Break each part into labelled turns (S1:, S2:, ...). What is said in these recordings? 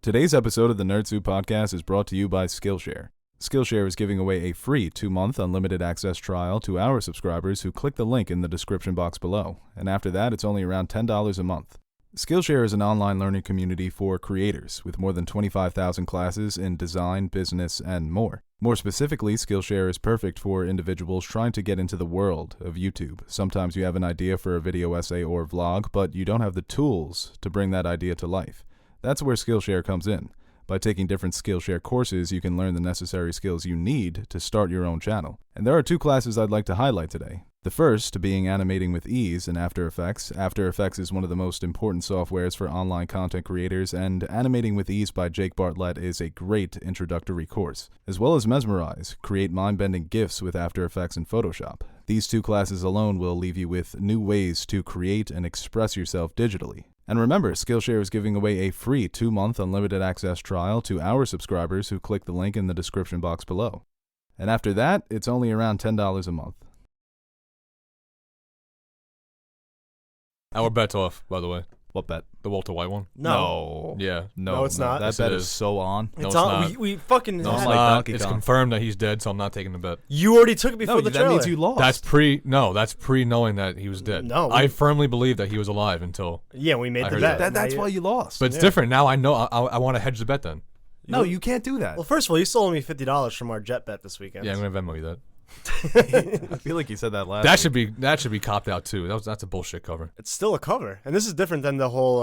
S1: Today's episode of the Nerd Soup Podcast is brought to you by Skillshare. Skillshare is giving away a free 2-month unlimited access trial to our subscribers who click the link in the description box below. And after that, it's only around $10 a month. Skillshare is an online learning community for creators with more than 25,000 classes in design, business, and more. More specifically, Skillshare is perfect for individuals trying to get into the world of YouTube. Sometimes you have an idea for a video essay or vlog, but you don't have the tools to bring that idea to life. That's where Skillshare comes in. By taking different Skillshare courses, you can learn the necessary skills you need to start your own channel. And there are 2 classes I'd like to highlight today. The first being Animating with Ease in After Effects. After Effects is one of the most important softwares for online content creators, and Animating with Ease by Jake Bartlett is a great introductory course. As well as Mesmerize, create mind-bending GIFs with After Effects and Photoshop. These 2 classes alone will leave you with new ways to create and express yourself digitally. And remember, Skillshare is giving away a free 2-month unlimited access trial to our subscribers who click the link in the description box below. And after that, it's only around $10 a month.
S2: Our bet's off, by the way.
S1: What bet?
S2: The Walter White one.
S3: No.
S2: Yeah.
S3: No, it's not.
S1: That
S2: Yes,
S1: bet
S2: it
S1: is
S2: is.
S1: so on.
S2: No,
S3: It's
S2: it's
S3: on.
S2: not.
S3: We fucking.
S2: No,
S1: It's
S2: it's
S1: like
S2: not.
S1: Donkey
S2: It's
S1: Kong.
S2: confirmed that he's dead, so I'm not taking the bet.
S3: You already took it before the
S1: that
S3: trailer.
S1: means you lost.
S2: That's pre knowing that he was dead.
S3: No,
S2: I
S3: we-
S2: firmly believed that he was alive until.
S3: Yeah, we made
S2: I
S3: the
S2: heard
S3: bet.
S2: that.
S1: That's why you lost.
S2: But it's
S3: Yeah.
S2: different now. I know. I want to hedge the bet then.
S1: No, you can't do that.
S3: Well, first of all, you stole me $50 from our jet bet this weekend.
S2: Yeah, I'm gonna Venmo you that.
S1: I feel like you said that last week.
S2: That should be copped out too. That's a bullshit cover.
S3: It's still a cover, and this is different than the whole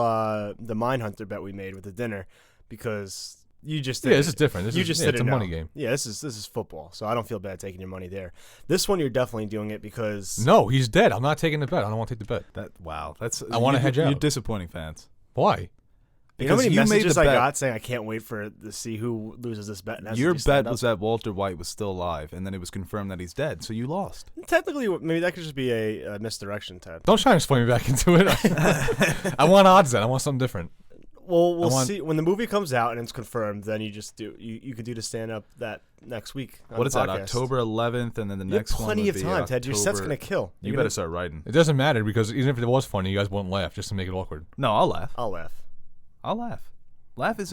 S3: the Mindhunter bet we made with the dinner, because you just did.
S2: Yeah, this is different. This
S3: you
S2: is
S3: just
S2: it's a
S3: didn't
S2: money
S3: know.
S2: game.
S3: Yeah, this is football, so I don't feel bad taking your money there. This one, you're definitely doing it because
S2: No, he's dead. I'm not taking the bet. I don't want to take the bet.
S1: Wow, that's.
S2: I wanna hedge out.
S1: You're disappointing fans.
S2: Why?
S3: you know how many
S1: because you made
S3: messages
S1: the
S3: I
S1: bet.
S3: got saying I can't wait to see who loses this bet. And that's
S1: Your
S3: what you stand
S1: bet
S3: up.
S1: was that Walter White was still alive, and then it was confirmed that he's dead, so you lost.
S3: Technically, maybe that could just be a misdirection, Ted.
S2: Don't try and swing me back into it. I want odds then. I want something different.
S3: Well, we'll
S2: want-
S3: see when the movie comes out and it's confirmed. Then you just do you could do the stand up that next week. On
S1: What
S3: the
S1: is that?
S3: podcast.
S1: October 11th, and then the
S3: You have
S1: next one
S3: plenty
S1: would
S3: of
S1: be
S3: time, Ted. Your set's
S1: October-
S3: gonna kill.
S1: You
S3: You're
S1: better
S3: gonna-
S1: start writing.
S2: It doesn't matter because even if it was funny, you guys wouldn't laugh just to make it awkward.
S1: No, I'll laugh.
S3: I'll laugh.
S1: I'll laugh. Laugh it's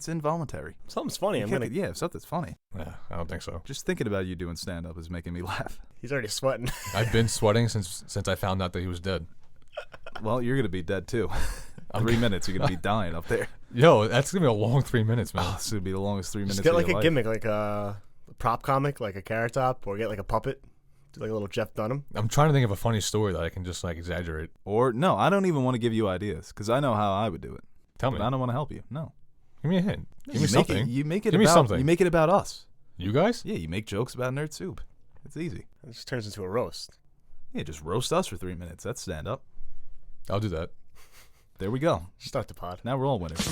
S1: involuntary.
S3: Something's funny. I'm
S1: You
S3: gonna.
S1: can't- Yeah, if something's funny.
S2: Yeah, I don't think so.
S1: Just thinking about you doing stand up is making me laugh.
S3: He's already sweating.
S2: I've been sweating since I found out that he was dead.
S1: Well, you're gonna be dead too. 3 minutes, you're gonna be dying up there.
S2: Yo, that's gonna be a long 3 minutes, man.
S1: Oh, this would be the longest 3 minutes.
S3: Just get
S1: of
S3: like
S1: your
S3: a
S1: life.
S3: gimmick, like a prop comic, like a Carrot Top, or get like a puppet. Do like a little Jeff Dunham.
S2: I'm trying to think of a funny story that I can just like exaggerate.
S1: Or no, I don't even want to give you ideas because I know how I would do it.
S2: Tell me.
S1: But I don't want to help you. No.
S2: Give me a hint. Give me
S1: You
S2: something.
S1: Make it, you make it
S2: Give me
S1: about
S2: something.
S1: You make it about us.
S2: You guys?
S1: Yeah, you make jokes about Nerd Soup. It's easy.
S3: It just turns into a roast.
S1: Yeah, just roast us for 3 minutes. That's stand up.
S2: I'll do that.
S1: There we go.
S3: Start the pod.
S1: Now we're all winners.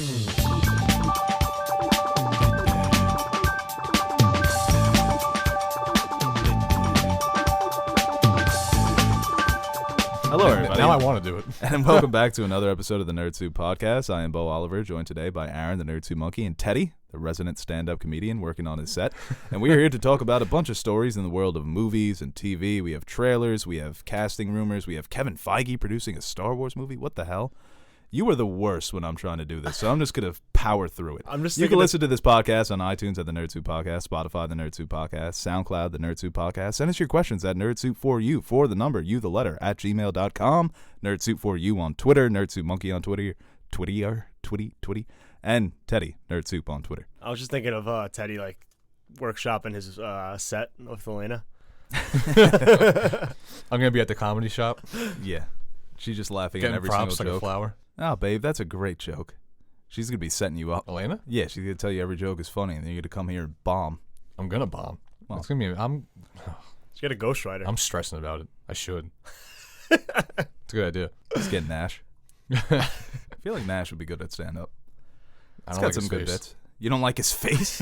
S1: Hello, everybody.
S2: Now I want to do it.
S1: And welcome back to another episode of the Nerd Soup Podcast. I am Bo Oliver, joined today by Aaron, the Nerd Soup Monkey, and Teddy, the resident stand-up comedian working on his set. And we are here to talk about a bunch of stories in the world of movies and TV. We have trailers, we have casting rumors, we have Kevin Feige producing a Star Wars movie. What the hell? You are the worst when I'm trying to do this, so I'm just going to power through it.
S3: I'm just
S1: You
S3: thinking
S1: can
S3: that-
S1: listen to this podcast on iTunes at the Nerd Soup Podcast, Spotify, the Nerd Soup Podcast, SoundCloud, the Nerd Soup Podcast. Send us your questions at nerdsoup4u, for the number, you the letter, at gmail.com. Nerdsoup4u on Twitter, Nerd Soup Monkey on Twitter, Twitty, and Teddy, Nerd Soup on Twitter.
S3: I was just thinking of Teddy like workshopping his set with Elena.
S2: I'm gonna be at the comedy shop
S1: Yeah. She's just laughing at
S2: getting
S1: every
S2: props
S1: single
S2: like a
S1: joke.
S2: flower.
S1: Oh, babe, that's a great joke. She's going to be setting you up.
S2: Elena,
S1: Yeah, she's going to tell you every joke is funny, and then you're going to come here and bomb.
S2: I'm gonna bomb.
S1: Well.
S2: It's gonna be.
S3: She got a ghostwriter.
S2: I'm stressing about it. I should. It's a good idea.
S1: Let's get Nash. I feel like Nash would be good at stand-up.
S2: I
S1: He's
S2: don't
S1: got
S2: like
S1: some
S2: his
S1: good
S2: face.
S1: bits. You don't like his face?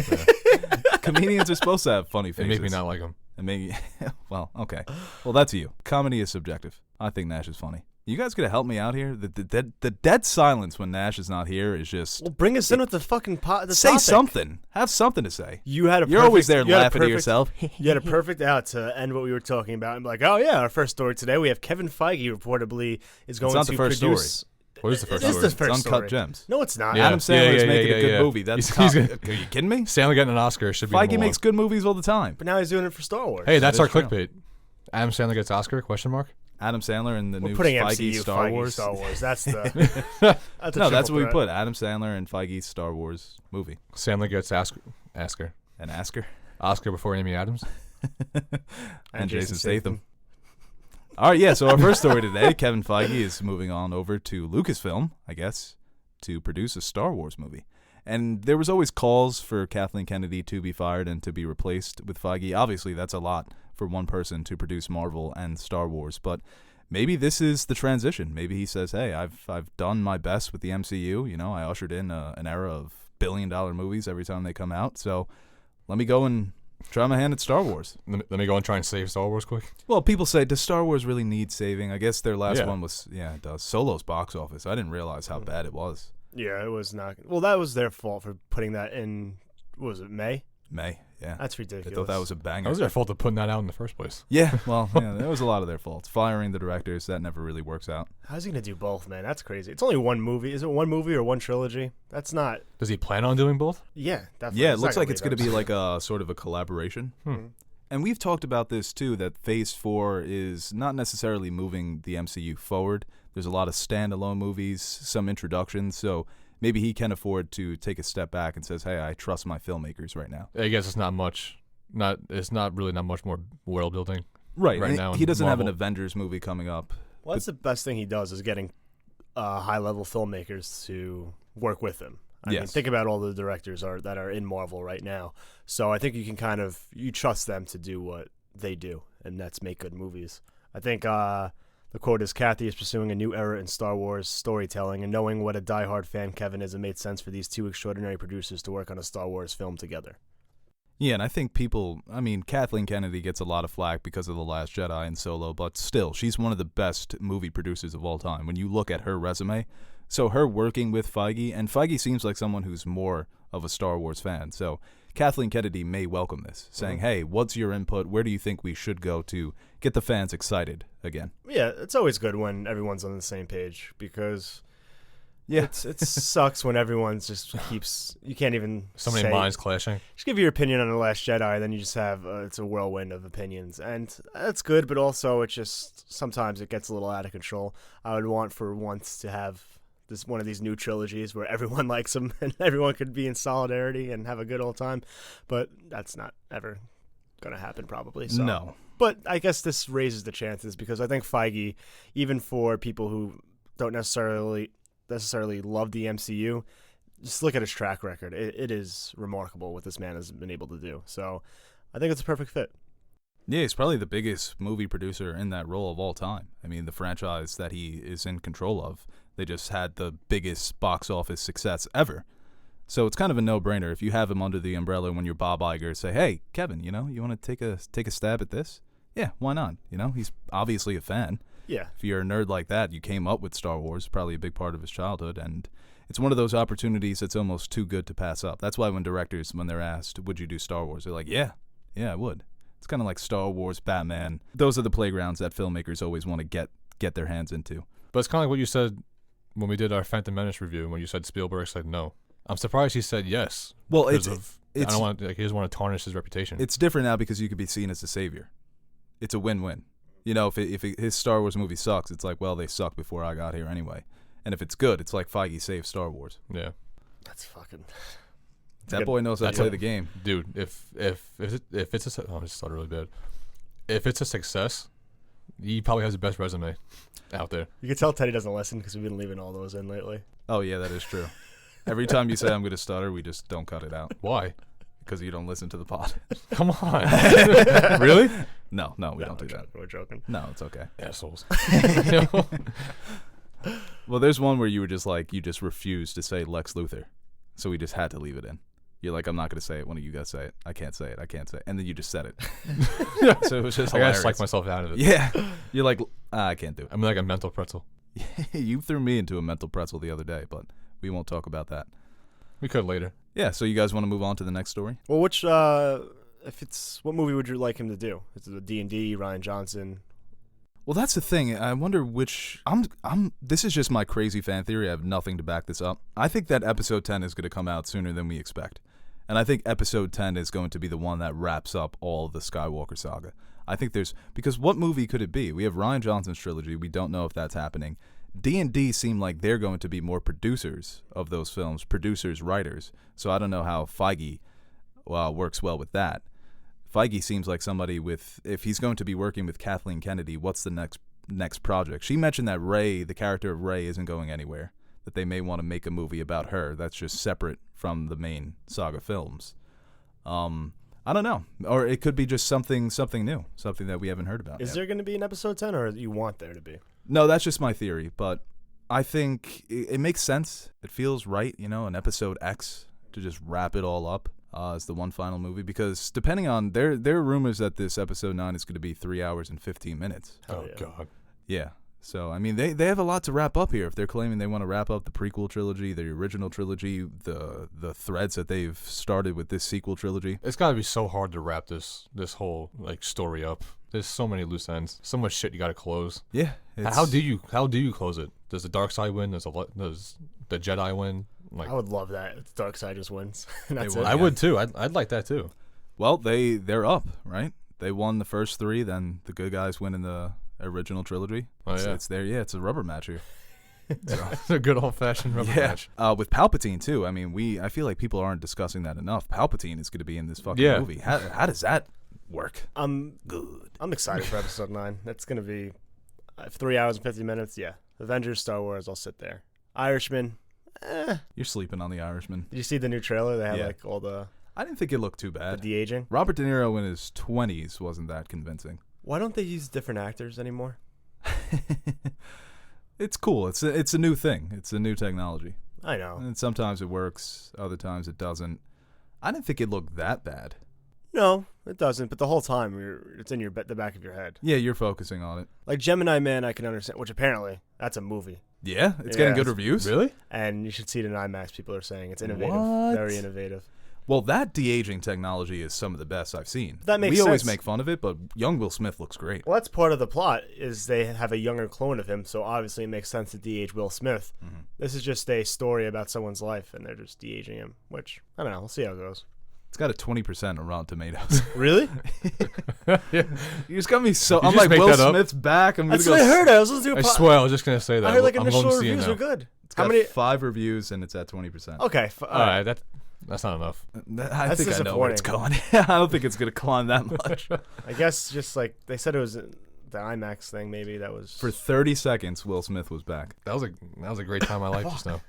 S1: Comedians are supposed to have funny
S2: It
S1: faces.
S2: made me not like him.
S1: It made well, okay. Well, that's you. Comedy is subjective. I think Nash is funny. You guys gonna help me out here? The dead silence when Nash is not here is just
S3: well, bring us in with the fucking pot.
S1: say something. Have something to say.
S3: You had a.
S1: You're
S3: perfect,
S1: always there
S3: you had a
S1: laughing to
S3: perfect-
S1: yourself.
S3: You had a perfect out to end what we were talking about. I'm like, oh yeah, our first story today. We have Kevin Feige reportedly is going
S1: not
S3: to
S1: the first
S3: produce.
S2: What is the first
S3: It is
S2: story?
S3: the first
S1: It's Uncut
S3: story.
S1: Gems.
S3: No, it's not.
S2: Yeah.
S1: Adam Sandler is making a good
S2: yeah.
S1: movie. That's
S2: He's
S1: top.
S2: gonna-
S1: Are you kidding me?
S2: Sandler getting an Oscar should be
S1: Feige
S2: number
S1: makes
S2: one.
S1: good movies all the time.
S3: But now he's doing it for Star Wars.
S2: Hey, that's
S1: That
S2: our
S1: is true.
S2: clickbait. Adam Sandler gets Oscar? Question mark.
S1: Adam Sandler and the
S3: We're
S1: new
S3: putting
S1: Feige
S3: MCU,
S1: Star
S3: Feige,
S1: Wars.
S3: Star Wars. That's the. That's a
S1: No, that's
S3: triple
S1: what we
S3: threat.
S1: put. Adam Sandler and Feige's Star Wars movie.
S2: Sandler gets Oscar.
S1: And Asker.
S2: Oscar before Amy Adams.
S1: And Jason Statham. All right, yeah, so our first story today, Kevin Feige is moving on over to Lucasfilm, I guess, to produce a Star Wars movie. And there was always calls for Kathleen Kennedy to be fired and to be replaced with Feige. Obviously, that's a lot for one person to produce Marvel and Star Wars, but maybe this is the transition. Maybe he says, hey, I've done my best with the MCU. You know, I ushered in an era of billion-dollar movies every time they come out, so let me go and try my hand at Star Wars.
S2: Let me go and try and save Star Wars quick.
S1: Well, people say, does Star Wars really need saving? I guess their last
S2: Yeah.
S1: one was, yeah, it does. Solo's box office. I didn't realize how bad it was.
S3: Yeah, it was not. Well, that was their fault for putting that in. What was it, May?
S1: May, yeah.
S3: That's
S1: They
S3: ridiculous.
S1: thought that was a banger.
S2: That was their fault of putting that out in the first place.
S1: Yeah, well, yeah, that was a lot of their faults. Firing the directors, that never really works out.
S3: How's he gonna do both, man? That's crazy. It's only one movie. Is it one movie or one trilogy? That's not.
S2: Does he plan on doing both?
S3: Yeah, definitely.
S1: Yeah, it
S3: It's
S1: looks
S3: not
S1: like it's going to be
S3: those.
S1: like a sort of a collaboration.
S2: Hmm.
S1: And we've talked about this too, that Phase 4 is not necessarily moving the MCU forward. There's a lot of standalone movies, some introductions, so maybe he can afford to take a step back and says, hey, I trust my filmmakers right now.
S2: I guess it's not much. It's not really not much more world building.
S1: Right
S2: now
S1: He
S2: in
S1: doesn't have an
S2: Marvel.
S1: Avengers movie coming up.
S3: Well, that's the best thing he does is getting high-level filmmakers to work with him. I mean,
S1: Yes.
S3: think about all the directors that are in Marvel right now. So I think you can you trust them to do what they do, and that's make good movies. I think the quote is, Kathy is pursuing a new era in Star Wars storytelling, and knowing what a diehard fan Kevin is, it made sense for these two extraordinary producers to work on a Star Wars film together.
S1: Yeah, and I think Kathleen Kennedy gets a lot of flack because of The Last Jedi and Solo, but still, she's one of the best movie producers of all time. When you look at her resume, so her working with Feige, and Feige seems like someone who's more of a Star Wars fan, so Kathleen Kennedy may welcome this, saying, hey, what's your input? Where do you think we should go to get the fans excited again?
S3: Yeah, it's always good when everyone's on the same page because
S1: Yeah.
S3: it sucks when everyone just keeps. You can't even
S2: So many
S3: say,
S2: minds clashing.
S3: Just give your opinion on The Last Jedi, and then you just have it's a whirlwind of opinions, and that's good. But also, it just sometimes it gets a little out of control. I would want for once to have this one of these new trilogies where everyone likes them and everyone could be in solidarity and have a good old time, but that's not ever going to happen probably. So.
S1: No.
S3: But I guess this raises the chances because I think Feige, even for people who don't necessarily love the MCU, just look at his track record. It is remarkable what this man has been able to do. So I think it's a perfect fit.
S1: Yeah, he's probably the biggest movie producer in that role of all time. I mean, the franchise that he is in control of, they just had the biggest box office success ever. So it's kind of a no-brainer. If you have him under the umbrella when you're Bob Iger, say, hey, Kevin, you want to take a stab at this? Yeah, why not? He's obviously a fan.
S3: Yeah.
S1: If you're a nerd like that, you came up with Star Wars, probably a big part of his childhood, and it's one of those opportunities that's almost too good to pass up. That's why when directors, when they're asked, would you do Star Wars, they're like, yeah, I would. It's kind of like Star Wars, Batman. Those are the playgrounds that filmmakers always want to get their hands into.
S2: But it's kind of like what you said when we did our Phantom Menace review, when you said Spielberg said no. I'm surprised he said yes.
S1: Well,
S2: I don't want he doesn't want to tarnish his reputation.
S1: It's different now because you could be seen as the savior. It's a win-win. If his Star Wars movie sucks, it's like, well, they sucked before I got here anyway. And if it's good, it's like Feige saved Star Wars.
S2: Yeah.
S3: That's fucking.
S1: That boy knows how to play the game.
S2: Dude, if it's a, oh, I just started really bad. If it's a success, he probably has the best resume out there.
S3: You can tell Teddy doesn't listen because we've been leaving all those in lately.
S1: Oh, yeah, that is true. Every time you say I'm going to stutter, we just don't cut it out
S2: Why?
S1: because you don't listen to the pod.
S2: Come on. Really?
S1: No, we don't do that.
S3: We're joking.
S1: No, it's okay.
S2: Assholes.
S1: Well, there's one where you were just like, you just refused to say Lex Luthor. So we just had to leave it in. You're like, I'm not going to say it. One of you guys say it. I can't say it. And then you just said it. So it was just
S2: I gotta
S1: hilarious.
S2: psych myself out of it.
S1: Yeah. You're like, I can't do it.
S2: I'm like a mental pretzel.
S1: You threw me into a mental pretzel the other day, but we won't talk about that.
S2: We could later.
S1: Yeah, so you guys want to move on to the next story?
S3: Well, what movie would you like him to do? Is it a D&D, Ryan Johnson?
S1: Well, that's the thing. I wonder which. This is just my crazy fan theory. I have nothing to back this up. I think that episode 10 is going to come out sooner than we expect. And I think episode 10 is going to be the one that wraps up all of the Skywalker saga. I think because what movie could it be? We have Rian Johnson's trilogy. We don't know if that's happening. D&D seem like they're going to be more producers of those films, producers, writers. So I don't know how Feige works well with that. Feige seems like somebody if he's going to be working with Kathleen Kennedy, what's the next project? She mentioned that Rey, the character of Rey, isn't going anywhere, that they may want to make a movie about her that's just separate from the main saga films. I don't know. Or it could be just something new, something that we haven't heard about
S3: Is
S1: yet.
S3: there going to be an episode 10, or you want there to be?
S1: No, that's just my theory, but I think it makes sense. It feels right, an episode X to just wrap it all up. As the one final movie, because depending on there are rumors that this episode 9 is going to be 3 hours and 15 minutes.
S2: Oh God.
S1: Yeah. So I mean, they have a lot to wrap up here. If they're claiming they want to wrap up the prequel trilogy, the original trilogy, the threads that they've started with this sequel trilogy,
S2: It's got to be so hard to wrap this whole story up. There's so many loose ends, so much shit you got to close.
S1: yeah.
S2: How do you close it? Does the dark side win? Does the Jedi win?
S3: I would love that if the dark side just wins. And that's
S1: would.
S3: it.
S2: I would too. I'd like that too.
S1: Well, they're up, right? They won the first 3, then the good guys win in the original trilogy.
S2: Oh, yeah.
S1: It's there. Yeah, it's a rubber match here.
S2: It's a good old fashioned rubber match.
S1: With Palpatine too. I mean, I feel like people aren't discussing that enough. Palpatine is going to be in this fucking movie. How does that work?
S3: Good. I'm excited for episode 9. That's going to be 3 hours and 50 minutes. Yeah. Avengers, Star Wars, I'll sit there. Irishman,
S1: You're sleeping on The Irishman.
S3: Did you see the new trailer? They have all the
S1: I didn't think it looked too bad.
S3: de-aging.
S1: Robert De Niro in his 20s wasn't that convincing.
S3: Why don't they use different actors anymore?
S1: It's cool. It's a new thing. It's a new technology.
S3: I know.
S1: And sometimes it works, other times it doesn't. I didn't think it looked that bad.
S3: No, it doesn't. But the whole time, it's in the back of your head.
S1: Yeah, you're focusing on it.
S3: Like Gemini Man, I can understand, which apparently that's a movie.
S1: Yeah, it's getting good reviews.
S2: Really?
S3: And you should see it in IMAX. People are saying it's innovative,
S1: What?
S3: very innovative.
S1: Well, that de-aging technology is some of the best I've seen.
S3: That makes
S1: We always
S3: sense.
S1: make fun of it, but young Will Smith looks great.
S3: Well, that's part of the plot, is they have a younger clone of him, so obviously it makes sense to de-age Will Smith.
S1: Mm-hmm.
S3: This is just a story about someone's life, and they're just de-aging him, which, I don't know, we'll see how it goes.
S1: It's got a 20% on Rotten Tomatoes.
S3: Really?
S1: You just got me so...
S2: You
S1: I'm
S2: just
S1: like,
S2: make
S1: Will
S2: that up?
S1: Smith's back. I'm
S3: That's
S1: gonna
S3: what I
S1: go...
S3: heard. I was listening to
S2: I
S3: a
S2: swear I was just gonna say that.
S3: I heard like
S2: I'm
S3: initial
S2: going to see it
S3: reviews
S2: now.
S3: were good.
S1: It's
S3: How
S1: got
S3: many?
S1: 5 reviews, and it's at 20%.
S3: Okay.
S2: All right, that's not enough.
S1: I think I know where it's going. I don't think it's going to climb that much.
S3: I guess just like they said it was the IMAX thing, maybe that was...
S1: For 30 seconds, Will Smith was back.
S2: That was a great time of my life just now.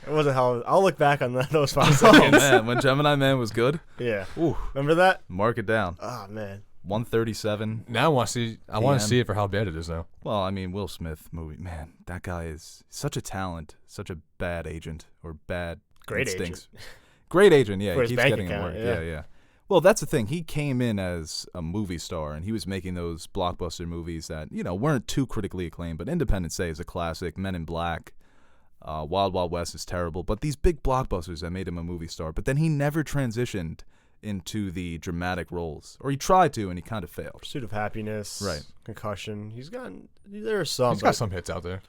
S3: It wasn't hell. I'll look back on those 5
S1: Oh,
S3: seconds.
S1: man. When Gemini Man was good,
S3: Yeah.
S1: ooh,
S3: Remember that?
S1: mark it down.
S3: Oh, man.
S1: 137.
S2: Now I want to see it for how bad it is now.
S1: Well, I mean, Will Smith movie, man, that guy is such a talent, such a bad agent, or bad
S3: Great
S1: instincts.
S3: agent.
S1: Great agent, yeah.
S3: For
S1: He
S3: his
S1: keeps
S3: bank
S1: getting
S3: account,
S1: it
S3: yeah.
S1: work. Yeah. Well, that's the thing. He came in as a movie star, and he was making those blockbuster movies that, weren't too critically acclaimed, but Independence Day is a classic. Men in Black, Wild Wild West is terrible. But these big blockbusters that made him a movie star. But then he never transitioned into the dramatic roles. Or he tried to, and he kind of failed.
S3: Pursuit of Happiness.
S1: Right.
S3: Concussion. There are some.
S2: He's got some hits out there.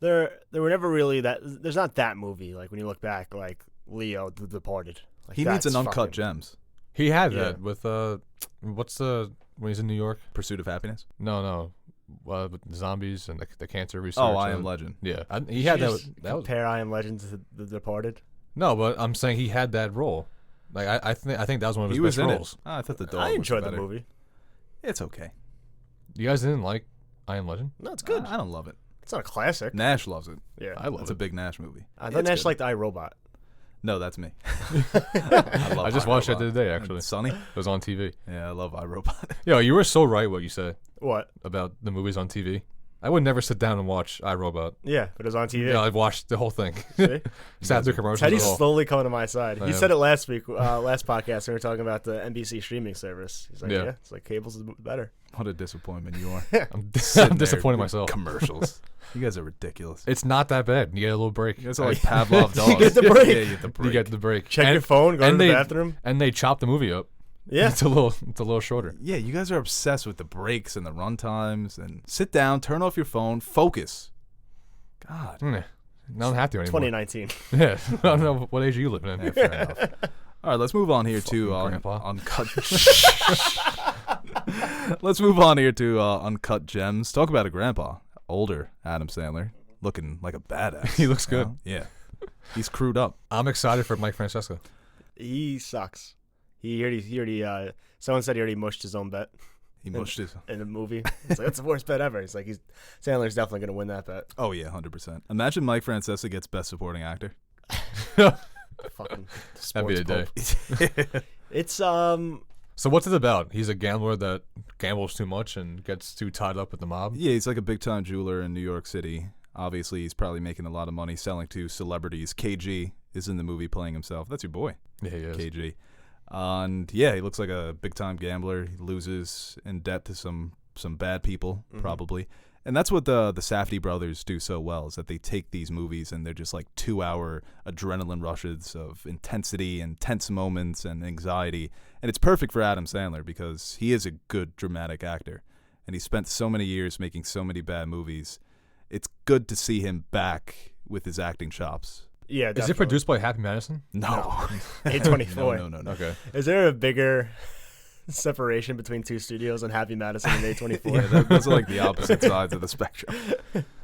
S3: There were never really that. There's not that movie. Like when you look back, like Leo, The Departed. Like,
S1: He needs an
S3: that's
S1: Uncut
S3: fucking-
S1: Gems.
S2: He had
S3: Yeah.
S2: that with when he's in New York.
S1: Pursuit of Happiness?
S2: No, with the zombies and the cancer research.
S1: Oh, I Am Legend.
S2: Yeah, he had
S3: You
S2: that.
S3: just
S2: That was
S3: compare I Am Legend to The Departed.
S2: no, but I'm saying he had that role. Like I think that was one of his
S1: He was
S2: best
S1: in
S2: roles.
S1: it. Oh, I thought the dog
S3: I
S1: was
S3: enjoyed the
S1: better.
S3: movie.
S1: It's okay.
S2: You guys didn't like I Am Legend?
S3: No, it's good.
S1: I don't love it.
S3: It's not a classic.
S1: Nash loves it.
S3: Yeah.
S2: I love
S1: It's
S2: it.
S1: a big Nash movie.
S3: I thought
S1: It's
S3: Nash
S1: good.
S3: liked iRobot.
S1: No, that's me.
S2: I just watched it the other day, actually.
S1: Sunny?
S2: It was on TV.
S1: Yeah, I love iRobot.
S2: Yo, you were so right what you said
S3: What?
S2: about the movies on TV. I would never sit down and watch iRobot.
S3: Yeah, but it was on TV.
S2: Yeah, I've watched the whole thing.
S3: See?
S2: Sat through commercials.
S3: Teddy's
S2: and all.
S3: slowly coming to my side.
S2: I
S3: He
S2: am.
S3: said it last week, last podcast. We were talking about the NBC streaming service. He's like,
S2: Yeah.
S3: yeah, it's like cables is better.
S1: What a disappointment you are.
S2: I'm
S1: Sitting there
S2: disappointed
S1: with
S2: myself.
S1: Commercials. You guys are ridiculous.
S2: It's not that bad. You get a little break.
S1: You guys are like Pavlov dogs.
S3: get the break.
S1: Yeah, you get the break.
S2: You get the break.
S3: Check
S2: And-
S3: your phone, go to
S2: and
S3: the
S2: they-
S3: bathroom.
S2: And they chop the movie up.
S3: Yeah.
S2: It's a little shorter.
S1: Yeah, you guys are obsessed with the breaks and the run times. And sit down, turn off your phone, focus. God.
S2: I don't have to anymore.
S3: 2019.
S2: Yeah. I don't know what age are you living in.
S1: Yeah, fair enough. All right, let's move on here to
S2: Grandpa.
S1: Uncut. Let's move on here to Uncut Gems. Talk about a grandpa, older Adam Sandler, looking like a badass.
S2: He looks good.
S1: Yeah, he's crewed up.
S2: I'm excited for Mike Francesco.
S3: He sucks. He already someone said he already mushed his own bet
S1: He mushed his.
S3: in the movie. It's like, that's the worst bet ever. He's like, Sandler's definitely going to win that bet.
S1: Oh yeah, 100%. Imagine Mike Francesa gets Best Supporting Actor.
S3: Fucking
S2: That'd be
S3: sports
S2: the day.
S3: pope. It's
S2: So what's it about? He's a gambler that gambles too much and gets too tied up with the mob.
S1: Yeah, he's like a big time jeweler in New York City. Obviously, he's probably making a lot of money selling to celebrities. KG is in the movie playing himself. That's your boy,
S2: Yeah, he is.
S1: KG. And yeah, he looks like a big time gambler. He loses in debt to some bad people, probably. And that's what the Safdie brothers do so well, is that they take these movies and they're just like 2-hour adrenaline rushes of intensity and tense moments and anxiety. And it's perfect for Adam Sandler because he is a good dramatic actor. And he spent so many years making so many bad movies. It's good to see him back with his acting chops.
S3: yeah.
S2: Is
S3: Definitely.
S2: it produced by Happy Madison?
S1: No.
S3: A24.
S1: No.
S2: Okay.
S3: Is there a bigger separation between two studios on Happy Madison and A24?
S1: Yeah, those are like the opposite sides of the spectrum.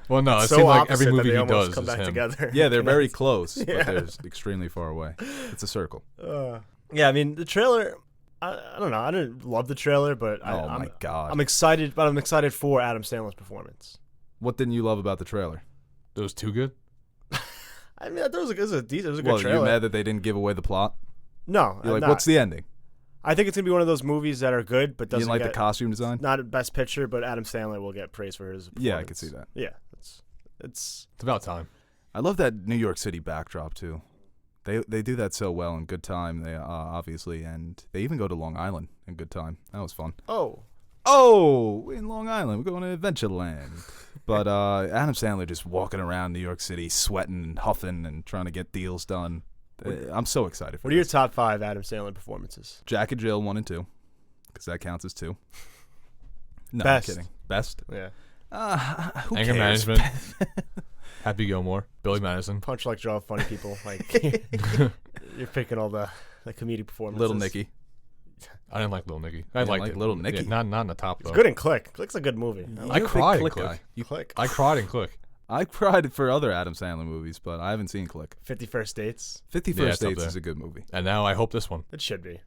S2: Well, no, it
S3: so
S2: seems like
S3: opposite
S2: every
S3: that
S2: movie
S3: they
S2: he
S3: almost
S2: does
S3: come
S2: is
S3: back
S2: him.
S3: together.
S1: Yeah, they're very
S3: Connect.
S1: close, but
S3: Yeah.
S1: they're extremely far away. It's a circle.
S3: Yeah, I mean the trailer. I don't know. I didn't love the trailer, but
S1: Oh my God.
S3: I'm excited. But I'm excited for Adam Sandler's performance.
S1: What didn't you love about the trailer?
S2: It was too good.
S3: I mean, it was a good
S1: Well,
S3: trailer.
S1: you're mad that they didn't give away the plot?
S3: No,
S1: You're
S3: I'm
S1: like,
S3: not.
S1: what's the ending?
S3: I think it's gonna be one of those movies that are good, but
S1: You
S3: doesn't
S1: didn't like
S3: get
S1: the costume design?
S3: not a best picture. But Adam Sandler will get praise for his performance.
S1: Yeah, I could see that.
S3: Yeah, it's
S2: It's about time.
S1: I love that New York City backdrop, too. They do that so well in Good Time, they obviously, and they even go to Long Island in Good Time. That was fun. Oh, in Long Island, we're going to Adventureland. But Adam Sandler just walking around New York City, sweating and huffing and trying to get deals done. I'm so excited for
S3: What are your
S1: this.
S3: top 5 Adam Sandler performances?
S1: Jack and Jill 1 and 2, because that counts as 2. No,
S3: Best.
S1: I'm kidding. Best?
S3: Yeah,
S1: Who
S2: Anger
S1: cares?
S2: Management. Happy Gilmore. Billy Madison.
S3: Punch Like Draw, funny people. Like you're picking all the comedic performances.
S1: Little Nicky.
S2: I didn't like Little Nicky. I
S1: didn't
S2: liked
S1: like
S2: it.
S1: Little Nicky?
S2: Yeah, not in the top though.
S3: It's good in Click. Click's a good movie.
S2: I cried in
S1: Click
S2: Click.
S1: guy.
S3: You Click.
S2: I cried in Click.
S1: I cried for other Adam Sandler movies, but I haven't seen Click.
S3: 51st Dates.
S1: 51st
S2: Yeah, it's up
S1: Dates
S2: there.
S1: is a good movie.
S2: And now I hope this one.
S3: It should be.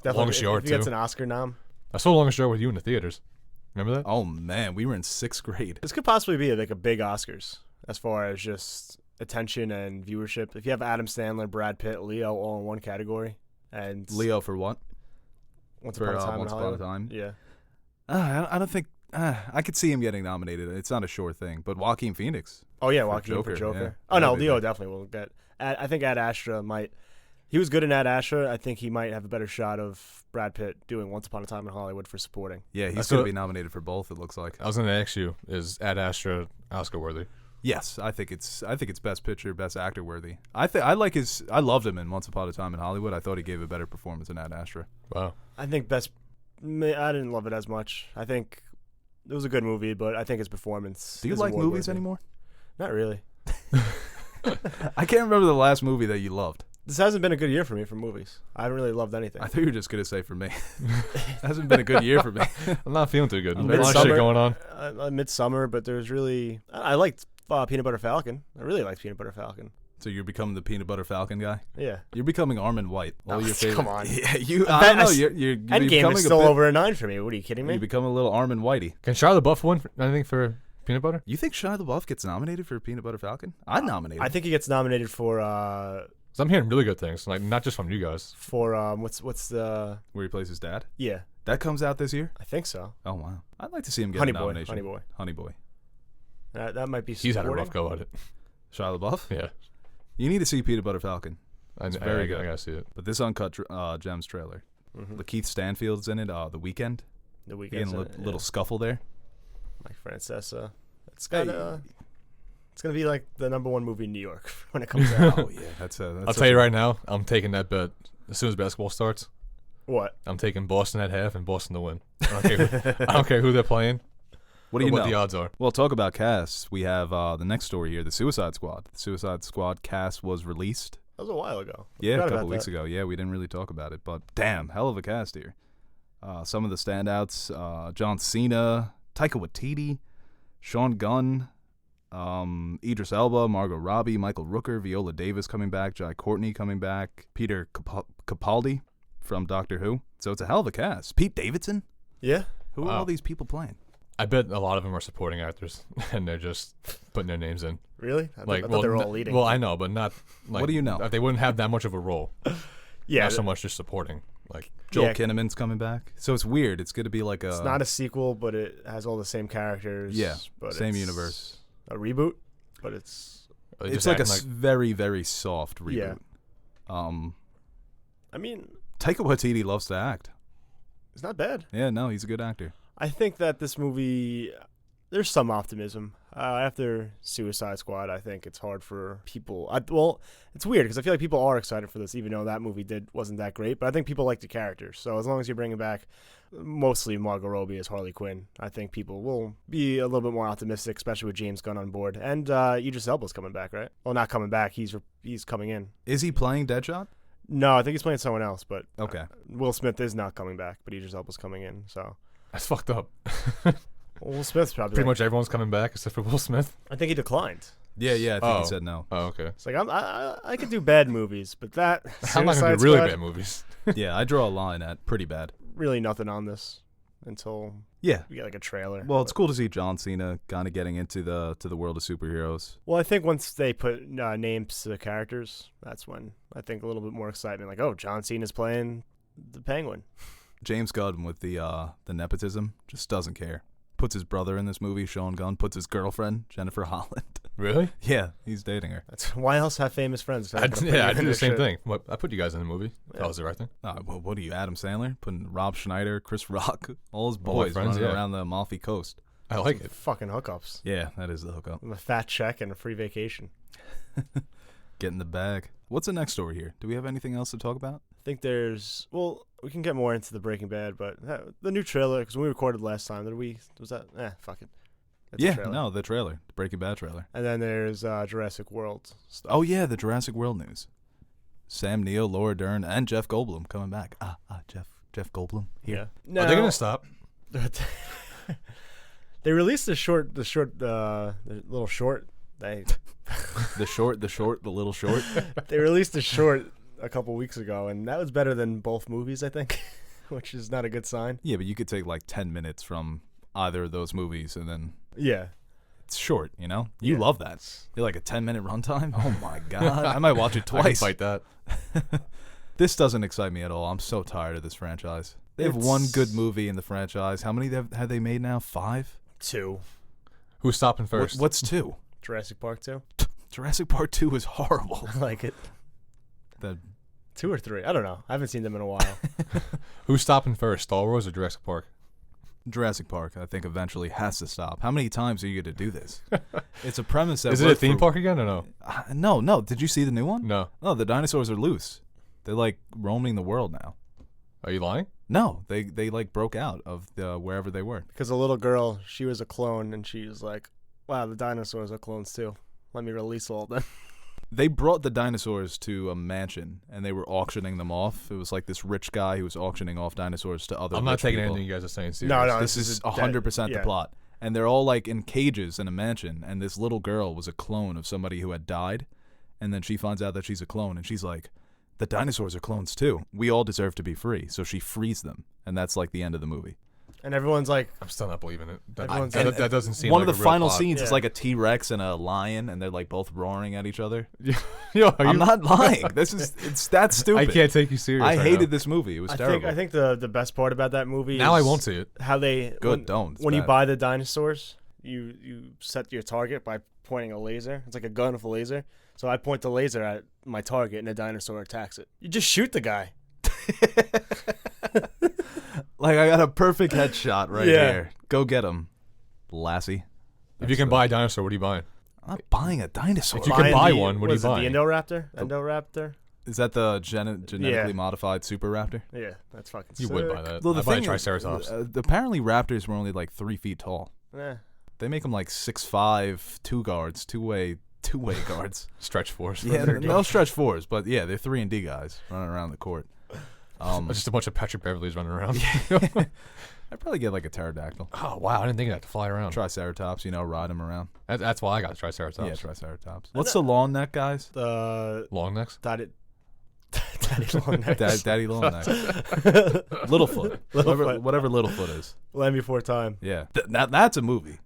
S2: Longest Yard,
S3: if he gets
S2: too.
S3: an Oscar nom.
S2: I saw Longest Yard with you in the theaters. Remember that?
S1: Oh man, we were in 6th grade.
S3: This could possibly be like a big Oscars as far as just attention and viewership. If you have Adam Sandler, Brad Pitt, Leo all in one category, and
S1: Leo for what?
S3: Once
S1: For
S3: Upon a Time in
S1: Once Upon a
S3: Hollywood.
S1: Time.
S3: Yeah.
S1: I don't think I could see him getting nominated. It's not a sure thing, but Joaquin Phoenix.
S3: Oh yeah, Joaquin for
S1: Joker,
S3: Joker.
S1: yeah.
S3: Oh no,
S1: That'd be
S3: Leo
S1: big.
S3: definitely will get. I think Ad Astra might. He was good in Ad Astra. I think he might have a better shot of Brad Pitt doing Once Upon a Time in Hollywood for supporting.
S1: Yeah, he's
S2: saw-
S1: going to be nominated for both. It looks like.
S2: I was going to ask you, is Ad Astra Oscar worthy?
S1: Yes, I think it's Best Picture, Best Actor worthy. I loved him in Once Upon a Time in Hollywood. I thought he gave a better performance than Ad Astra.
S2: Wow.
S3: I think I didn't love it as much. I think it was a good movie, but I think his performance.
S1: Do you
S3: is
S1: like
S3: award-worthy.
S1: movies anymore?
S3: Not really.
S1: I can't remember the last movie that you loved.
S3: This hasn't been a good year for me for movies. I haven't really loved anything.
S1: I thought you were just going to say for me. It hasn't been a good year for me.
S2: I'm not feeling too good.
S1: I'm
S2: There's a lot of shit going on.
S3: Midsummer, but there's really I liked Peanut Butter Falcon. I really liked Peanut Butter Falcon.
S1: So you're becoming the Peanut Butter Falcon guy?
S3: Yeah.
S1: You're becoming Armin White. All your favorite.
S3: Come on.
S1: Yeah, you.
S3: I
S1: I
S3: bet
S1: don't know.
S3: I s-
S1: You're
S3: Endgame
S1: becoming
S3: is still
S1: a bit,
S3: over a 9 for me. What are you kidding me?
S1: You become a little Armin Whitey.
S2: Can Shia LaBeouf win anything for Peanut Butter?
S1: You think Shia LaBeouf gets nominated for Peanut Butter Falcon? I'd nominate him.
S3: I think he gets nominated for
S2: 'Cause I'm hearing really good things, like not just from you guys.
S3: what's the
S1: Where he plays his dad.
S3: yeah,
S1: That comes out this year.
S3: I think so.
S1: Oh wow. I'd like to see him get
S3: Honey
S1: a
S3: Boy,
S1: nomination.
S3: Honey Boy.
S1: Honey Boy.
S3: That might be
S2: He's had a
S3: supporting.
S2: rough go at it.
S1: Shia LaBeouf.
S2: Yeah.
S1: You need to see Peanut Butter Falcon.
S2: It's
S1: very good.
S2: I gotta see it.
S1: But this Uncut Gems trailer.
S3: Mhm.
S1: Lakeith Stanfield's in it. The Weekend.
S3: The
S1: Getting
S3: weekend.
S1: a little scuffle there.
S3: Mike Francesa. It's got it's gonna be like the #1 movie in New York when it comes out.
S1: Oh yeah, that's
S2: I'll tell you right now, I'm taking that bet as soon as basketball starts.
S3: What?
S2: I'm taking Boston at half and Boston to win. I don't care who they're playing.
S1: What do you know?
S2: What the odds are?
S1: Well, talk about casts. We have the next story here, the Suicide Squad. The Suicide Squad cast was released.
S3: That was a while ago.
S1: Yeah, a couple weeks ago. Yeah, we didn't really talk about it, but damn, hell of a cast here. Some of the standouts, John Cena, Taika Waititi, Sean Gunn, Idris Elba, Margot Robbie, Michael Rooker, Viola Davis coming back, Jai Courtney coming back, Peter Capaldi from Doctor Who. So it's a hell of a cast. Pete Davidson?
S3: Yeah.
S1: Who are all these people playing?
S2: I bet a lot of them are supporting actors, and they're just putting their names in.
S3: Really? I thought they were all leading.
S2: Well, I know, but not like...
S1: What do you know?
S2: They wouldn't have that much of a role.
S3: Yeah.
S2: Not so much just supporting. Like
S1: Joel Kinnaman's coming back. So it's weird. It's going to be like a...
S3: It's not a sequel, but it has all the same characters.
S1: Yeah,
S3: but
S1: same universe.
S3: A reboot, but it's
S1: like a very, very soft reboot.
S3: Yeah. I mean...
S1: Taika Waititi loves to act.
S3: It's not bad.
S1: Yeah, no, he's a good actor.
S3: I think that this movie, there's some optimism. After Suicide Squad, I think it's hard for people. Well, it's weird because I feel like people are excited for this, even though that movie wasn't that great. But I think people like the characters. So as long as you're bringing back mostly Margot Robbie as Harley Quinn, I think people will be a little bit more optimistic, especially with James Gunn on board. And Idris Elba's coming back, right? Well, not coming back. He's coming in.
S1: Is he playing Deadshot?
S3: No, I think he's playing someone else. But
S1: okay,
S3: Will Smith is not coming back, but Idris Elba's coming in. So.
S2: That's fucked up.
S3: Will Smith's probably
S2: pretty much everyone's coming back except for Will Smith.
S3: I think he declined.
S1: Yeah, I think he said no.
S2: Oh, okay.
S3: It's like I could do bad movies, but that
S2: I'm not gonna do really bad movies.
S1: Yeah, I draw a line at pretty bad.
S3: Really nothing on this until we get like a trailer.
S1: Well, it's cool to see John Cena kind of getting into the world of superheroes.
S3: Well, I think once they put names to the characters, that's when I think a little bit more excitement. Like, oh, John Cena's playing the Penguin.
S1: James Gunn with the nepotism just doesn't care. Puts his brother in this movie, Sean Gunn. Puts his girlfriend, Jennifer Holland.
S2: Really?
S1: Yeah, he's dating her.
S3: Why else have famous friends?
S2: I do the same thing. I put you guys in the movie. I was directing.
S1: Well, what are you, Adam Sandler? Putting Rob Schneider, Chris Rock, all his boys running around the Amalfi Coast.
S2: I like it.
S3: Fucking hookups.
S1: Yeah, that is the hookup.
S3: A fat check and a free vacation.
S1: Get in the bag. What's the next story here? Do we have anything else to talk about?
S3: I think we can get more into the Breaking Bad, but the new trailer, because when we recorded last time, fuck it.
S1: The trailer. The Breaking Bad trailer.
S3: And then there's Jurassic World stuff.
S1: Oh, yeah, the Jurassic World news. Sam Neill, Laura Dern, and Jeff Goldblum coming back. Jeff Goldblum here.
S3: Yeah. No,
S2: are they going to stop?
S3: They released the little short.
S1: The little short.
S3: They released a short a couple weeks ago, and that was better than both movies, I think, which is not a good sign.
S1: Yeah, but you could take like 10 minutes from either of those movies, and then it's short. You love that. You're like a 10-minute runtime. Oh my god, I might watch it twice.
S2: I can fight that.
S1: This doesn't excite me at all. I'm so tired of this franchise. They have one good movie in the franchise. How many have they made now? 5?
S3: 2.
S2: Who's stopping first?
S1: What's 2?
S3: Jurassic Park 2.
S1: Jurassic Park 2 is horrible.
S3: I like it.
S1: The
S3: 2 or 3? I don't know. I haven't seen them in a while.
S2: Who's stopping first, Star Wars or Jurassic Park?
S1: Jurassic Park, I think, eventually has to stop. How many times are you going to do this? It's a premise that...
S2: Is it a theme park again or no?
S1: No. Did you see the new one?
S2: No.
S1: No, the dinosaurs are loose. They're like roaming the world now.
S2: Are you lying?
S1: No, they like broke out of wherever they were.
S3: Because a little girl, she was a clone, and she was like, wow, the dinosaurs are clones too. Let me release all of them.
S1: They brought the dinosaurs to a mansion, and they were auctioning them off. It was like this rich guy who was auctioning off dinosaurs to other
S2: I'm not taking
S1: people.
S2: anything you guys are saying serious.
S3: No,
S1: this is 100% the plot. And they're all like in cages in a mansion, and this little girl was a clone of somebody who had died, and then she finds out that she's a clone, and she's like, the dinosaurs are clones too. We all deserve to be free. So she frees them, and that's like the end of the movie.
S3: And everyone's like...
S2: I'm still not believing it. That
S3: doesn't
S2: seem
S1: one
S2: like
S1: of the
S2: a real
S1: final
S2: plot.
S1: scenes is like a T-Rex and a lion, and they're like both roaring at each other.
S2: Yo,
S1: I'm not lying. It's that stupid.
S2: I can't take you serious.
S1: I
S2: right
S1: hated
S2: now.
S1: this movie. It was terrible.
S3: I think the best part about that movie
S2: now
S3: is
S2: I won't see it.
S3: How they...
S1: Don't.
S3: When you buy the dinosaurs, you set your target by pointing a laser. It's like a gun with a laser. So I point the laser at my target, and the dinosaur attacks it. You just shoot the guy.
S1: Like, I got a perfect headshot right here. Go get him, lassie.
S2: If you can buy a dinosaur, what are you buying?
S1: I'm not buying a dinosaur.
S2: If you can buy one, what are you buying?
S3: The Indoraptor? Indoraptor?
S1: Is that the genetically modified super raptor?
S3: Yeah, that's fucking
S2: You
S3: sick.
S2: would buy that.
S1: Well, the
S2: I'd buy a
S1: thing is,
S2: Triceratops.
S1: apparently raptors were only like 3 feet tall.
S3: Eh.
S1: They make them like 6'5", 2 guards, two-way guards.
S2: Stretch force.
S1: Yeah, no stretch fours, but yeah, they're 3-and-D guys running around the court.
S2: Just a bunch of Patrick Beverleys running around.
S1: I'd probably get like a pterodactyl.
S2: Oh, wow. I didn't think of that to fly around.
S1: Triceratops, ride them around.
S2: That's why I got a Triceratops.
S1: Yeah, Triceratops. What's the long neck, guys?
S3: The
S2: Long necks?
S3: Daddy long neck.
S1: Daddy long neck. Littlefoot. Whatever Littlefoot is.
S3: Land Before Time.
S1: Yeah. That's a movie.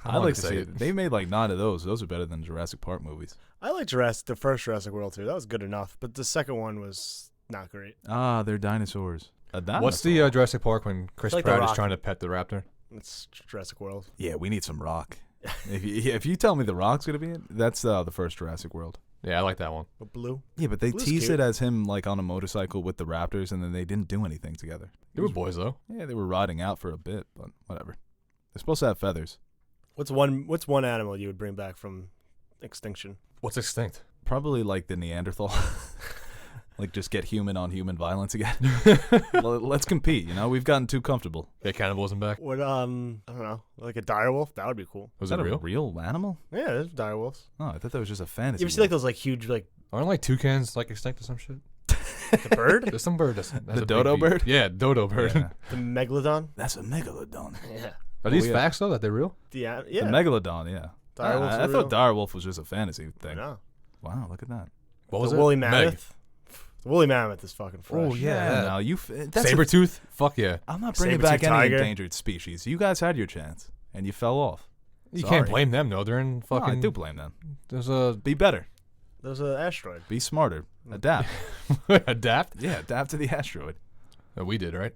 S1: I'd
S2: wanted
S1: like
S2: to
S1: to
S2: say
S1: see
S2: it.
S1: it. They made like 9 of those. Those are better than Jurassic Park movies.
S3: I like the first Jurassic World too. That was good enough, but the second one was not great.
S1: Ah, they're dinosaurs.
S2: What's the Jurassic Park when Chris
S3: Like The
S2: Pratt is
S3: Rock.
S2: trying to pet the raptor?
S3: It's Jurassic World.
S1: Yeah, we need some rock. if you tell me the Rock's gonna be in, that's the first Jurassic World.
S2: Yeah, I like that one.
S3: But Blue.
S1: Yeah, but they
S3: Blue's
S1: tease
S3: cute.
S1: it as him like on a motorcycle with the raptors, and then they didn't do anything together.
S2: They were boys, though.
S1: Yeah, they were riding out for a bit, but whatever. They're supposed to have feathers.
S3: What's one animal you would bring back from extinction?
S2: What's extinct?
S1: Probably like the Neanderthal. Like just get human on human violence again. Let's compete. We've gotten too comfortable.
S2: Get cannibalism back.
S3: What I don't know, like a direwolf? That would be cool.
S2: Was
S1: Is
S2: it
S1: that a
S2: real?
S1: real animal?
S3: Yeah, there's direwolves.
S1: Oh, I thought that was just a fantasy.
S3: You ever see like those like huge like
S2: Aren't like toucans like extinct or some shit?
S3: the bird?
S2: There's some bird that's has
S1: The
S2: a big
S1: dodo
S2: beak.
S1: bird?
S2: Yeah, dodo bird.
S1: Yeah.
S3: The megalodon?
S1: That's a megalodon.
S3: Yeah.
S2: Are these
S1: yeah.
S2: facts though that they're real?
S3: Yeah.
S1: The megalodon, yeah.
S3: Direwolves
S1: I
S3: are
S1: thought
S3: real.
S1: direwolf was just a fantasy thing.
S3: No.
S1: Wow, look at that.
S2: What was
S3: the
S2: it?
S3: woolly
S2: Meg.
S3: mammoth. The woolly mammoth is fucking fresh.
S2: Oh, yeah.
S1: No, that's
S2: Saber tooth? Fuck yeah.
S1: I'm not bringing
S3: Saber-tooth
S1: back any
S3: tiger.
S1: endangered species. You guys had your chance, and you fell off.
S2: You
S1: Sorry.
S2: can't blame them though. They're in
S1: No,
S2: fucking.
S1: I do blame them.
S2: There's a
S1: Be better.
S3: There's an asteroid.
S1: Be smarter. Adapt.
S2: adapt.
S1: Yeah, adapt to the asteroid.
S2: We did right.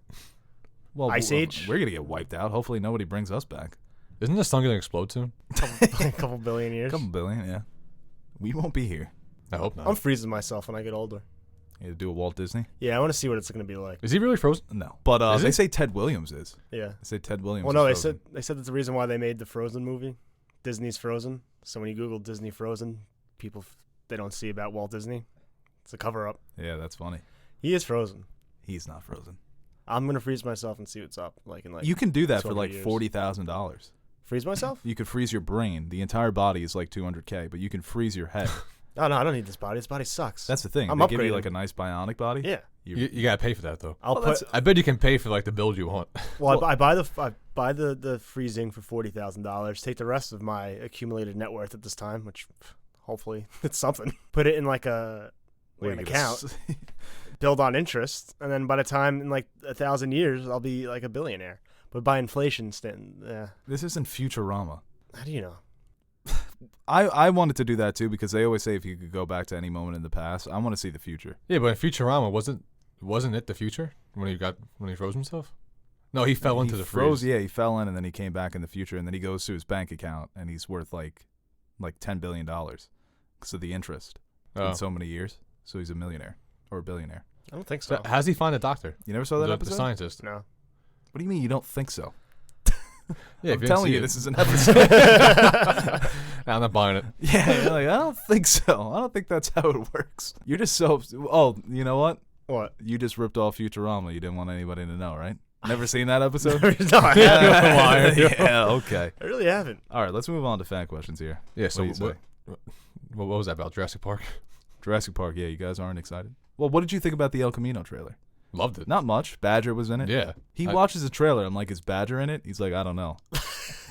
S1: Well,
S3: Ice Age?
S1: We're gonna get wiped out. Hopefully, nobody brings us back.
S2: Isn't the sun gonna explode soon?
S3: A couple billion years.
S1: Couple billion, yeah. We won't be here.
S2: I hope not.
S3: I'm freezing myself when I get older.
S1: You to do a Walt Disney?
S3: Yeah, I want to see what it's going to be like.
S2: Is he really frozen?
S1: No, but
S2: Is
S1: they
S2: he?
S1: say Ted Williams is.
S3: Yeah.
S1: They say Ted Williams.
S3: Well, no,
S1: is frozen.
S3: they said that's the reason why they made the Frozen movie. Disney's Frozen. So when you Google Disney Frozen, people they don't see about Walt Disney. It's a cover up.
S1: Yeah, that's funny.
S3: He is frozen.
S1: He's not frozen.
S3: I'm gonna freeze myself and see what's up. Like in like
S1: You can do that for
S3: 20
S1: like
S3: years.
S1: $40,000.
S3: freeze myself.
S1: You could freeze your brain. The entire body is like $200K, but you can freeze your head.
S3: Oh no, I don't need this body. This body sucks.
S1: That's the thing.
S3: I'm
S1: They give you
S3: upgrading.
S1: like a nice bionic body.
S3: Yeah.
S2: You gotta pay for that though.
S3: I'll
S1: Well,
S3: put.
S1: that's-
S2: I bet you can pay for like the build you want.
S3: Well, I buy the freezing for $40,000. Take the rest of my accumulated net worth at this time, which hopefully it's something. Put it in like an account, build on interest, and then by the time in like 1,000 years, I'll be like a billionaire. But by inflation, yeah.
S1: This isn't Futurama.
S3: How do you know?
S1: I wanted to do that too because they always say if you could go back to any moment in the past, I want to see the future.
S2: Yeah, but in Futurama wasn't it the future when he froze himself? No, he fell into the
S1: froze.
S2: freeze.
S1: Yeah, he fell in and then he came back in the future and then he goes to his bank account and he's worth like $10 billion because of the interest in so many years. So he's a millionaire or a billionaire.
S3: I don't think so.
S2: So how's he find a doctor?
S1: You never saw that
S2: the
S1: episode?
S2: scientist.
S3: No.
S1: What do you mean you don't think so?
S2: Yeah,
S1: I'm telling you, this is an episode.
S2: I'm not buying it.
S1: Yeah, you're like, I don't think so. I don't think that's how it works. You're just so. Oh, you know what?
S3: What?
S1: You just ripped off Futurama. You didn't want anybody to know, right? Never seen that episode?
S3: No, I haven't.
S1: Yeah, okay.
S3: I really haven't.
S1: All right, let's move on to fan questions here.
S2: Yeah. So
S1: What do you say?
S2: what was that about Jurassic Park?
S1: Jurassic Park, yeah, you guys aren't excited? Well, what did you think about the El Camino trailer?
S2: Loved it.
S1: Not much. Badger was in it.
S2: Yeah.
S1: He watches the trailer. I'm like, is Badger in it? He's like, I don't know.